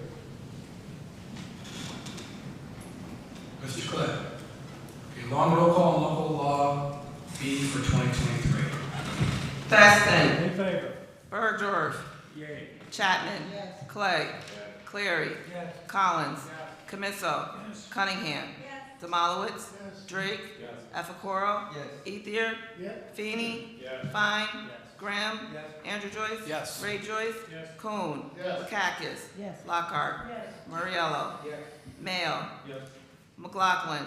Mr. Clay. Okay, long roll call on local law B for 2023. Feston. In favor. Bergdorf. Yay. Chapman. Yes. Clay. Cleary. Yes. Collins. Camiso. Cunningham. Demolowitz. Drake. Efacoro. Ethier. Feeney. Fine. Graham. Andrew Joyce. Yes. Ray Joyce. Kuhn. Lakakis. Lockhart. Muriello. Mayo. McLaughlin.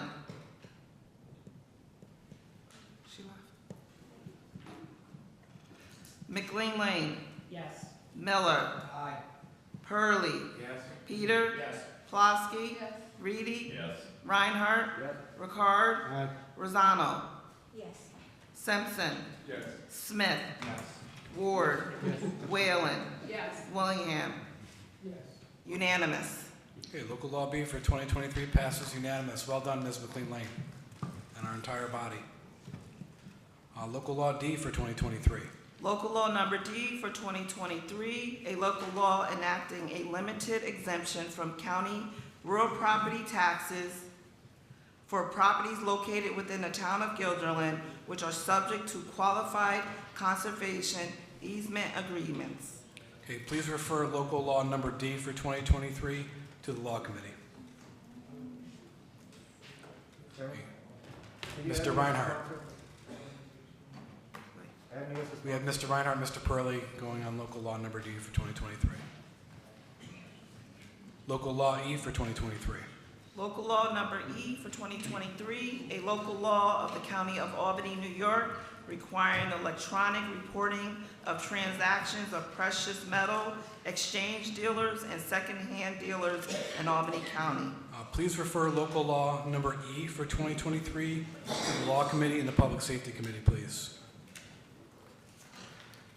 She left. McLean Lane. Yes. Miller. Aye. Purley. Yes. Peter. Yes. Plosky. Reedy. Yes. Reinhardt. Ricard. Aye. Rosano. Yes. Simpson. Yes. Smith. Yes. Ward. Whalen. Yes. Willingham. Yes. Unanimous. Okay, local law B for 2023 passes unanimous. Well done, Ms. McLean Lane, and our entire body. Local law D for 2023. Local law number D for 2023, a local law enacting a limited exemption from county real property taxes for properties located within the town of Guilderland, which are subject to qualified conservation easement agreements. Okay, please refer local law number D for 2023 to the law committee. Okay. Mr. Reinhardt. We have Mr. Reinhardt, Mr. Purley going on local law number D for 2023. Local law E for 2023. Local law number E for 2023, a local law of the County of Albany, New York, requiring electronic reporting of transactions of precious metal, exchange dealers, and secondhand dealers in Albany County. Please refer local law number E for 2023 to the Law Committee and the Public Safety Committee, please.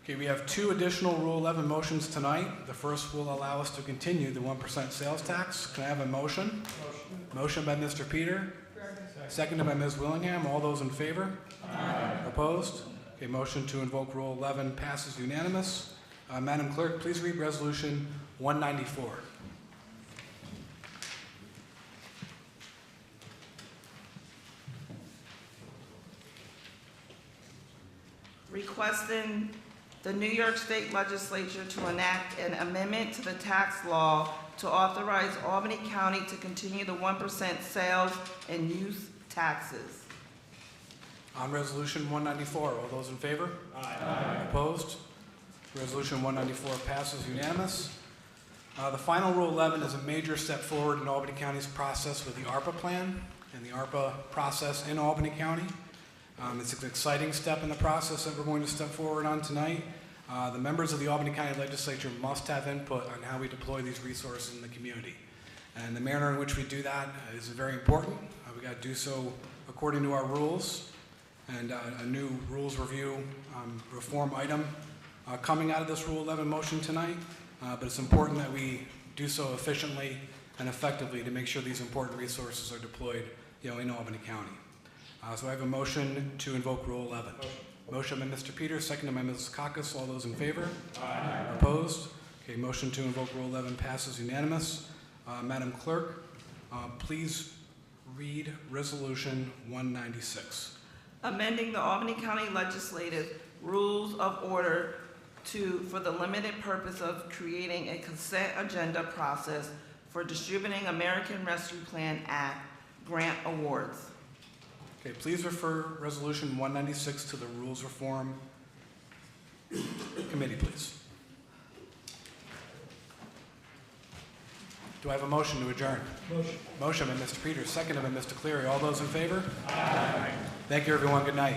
Okay, we have two additional Rule 11 motions tonight. The first will allow us to continue the 1% sales tax. Can I have a motion? Motion by Mr. Peter. Seconded by Ms. Willingham. All those in favor? Aye. Opposed? Okay, motion to invoke Rule 11 passes unanimous. Madam Clerk, please read Resolution 194. Requesting the New York State Legislature to enact an amendment to the tax law to authorize Albany County to continue the 1% sales and use taxes. On Resolution 194, all those in favor? Aye. Opposed? Resolution 194 passes unanimous. The final Rule 11 is a major step forward in Albany County's process with the ARPA plan and the ARPA process in Albany County. It's an exciting step in the process that we're going to step forward on tonight. The members of the Albany County Legislature must have input on how we deploy these resources in the community. And the manner in which we do that is very important. We got to do so according to our rules, and a new rules review reform item coming out of this Rule 11 motion tonight. But it's important that we do so efficiently and effectively to make sure these important resources are deployed, in Albany County. So I have a motion to invoke Rule 11. Motion by Mr. Peters, seconded by Mrs. Kakis. All those in favor? Aye. Opposed? Okay, motion to invoke Rule 11 passes unanimous. Madam Clerk, please read Resolution 196. Amending the Albany County Legislative Rules of Order for the limited purpose of creating a consent agenda process for distributing American Rescue Plan Act grant awards. Okay, please refer Resolution 196 to the Rules Reform Committee, please. Do I have a motion to adjourn? Motion. Motion by Mr. Peters, seconded by Mr. Cleary. All those in favor? Aye. Thank you, everyone. Good night.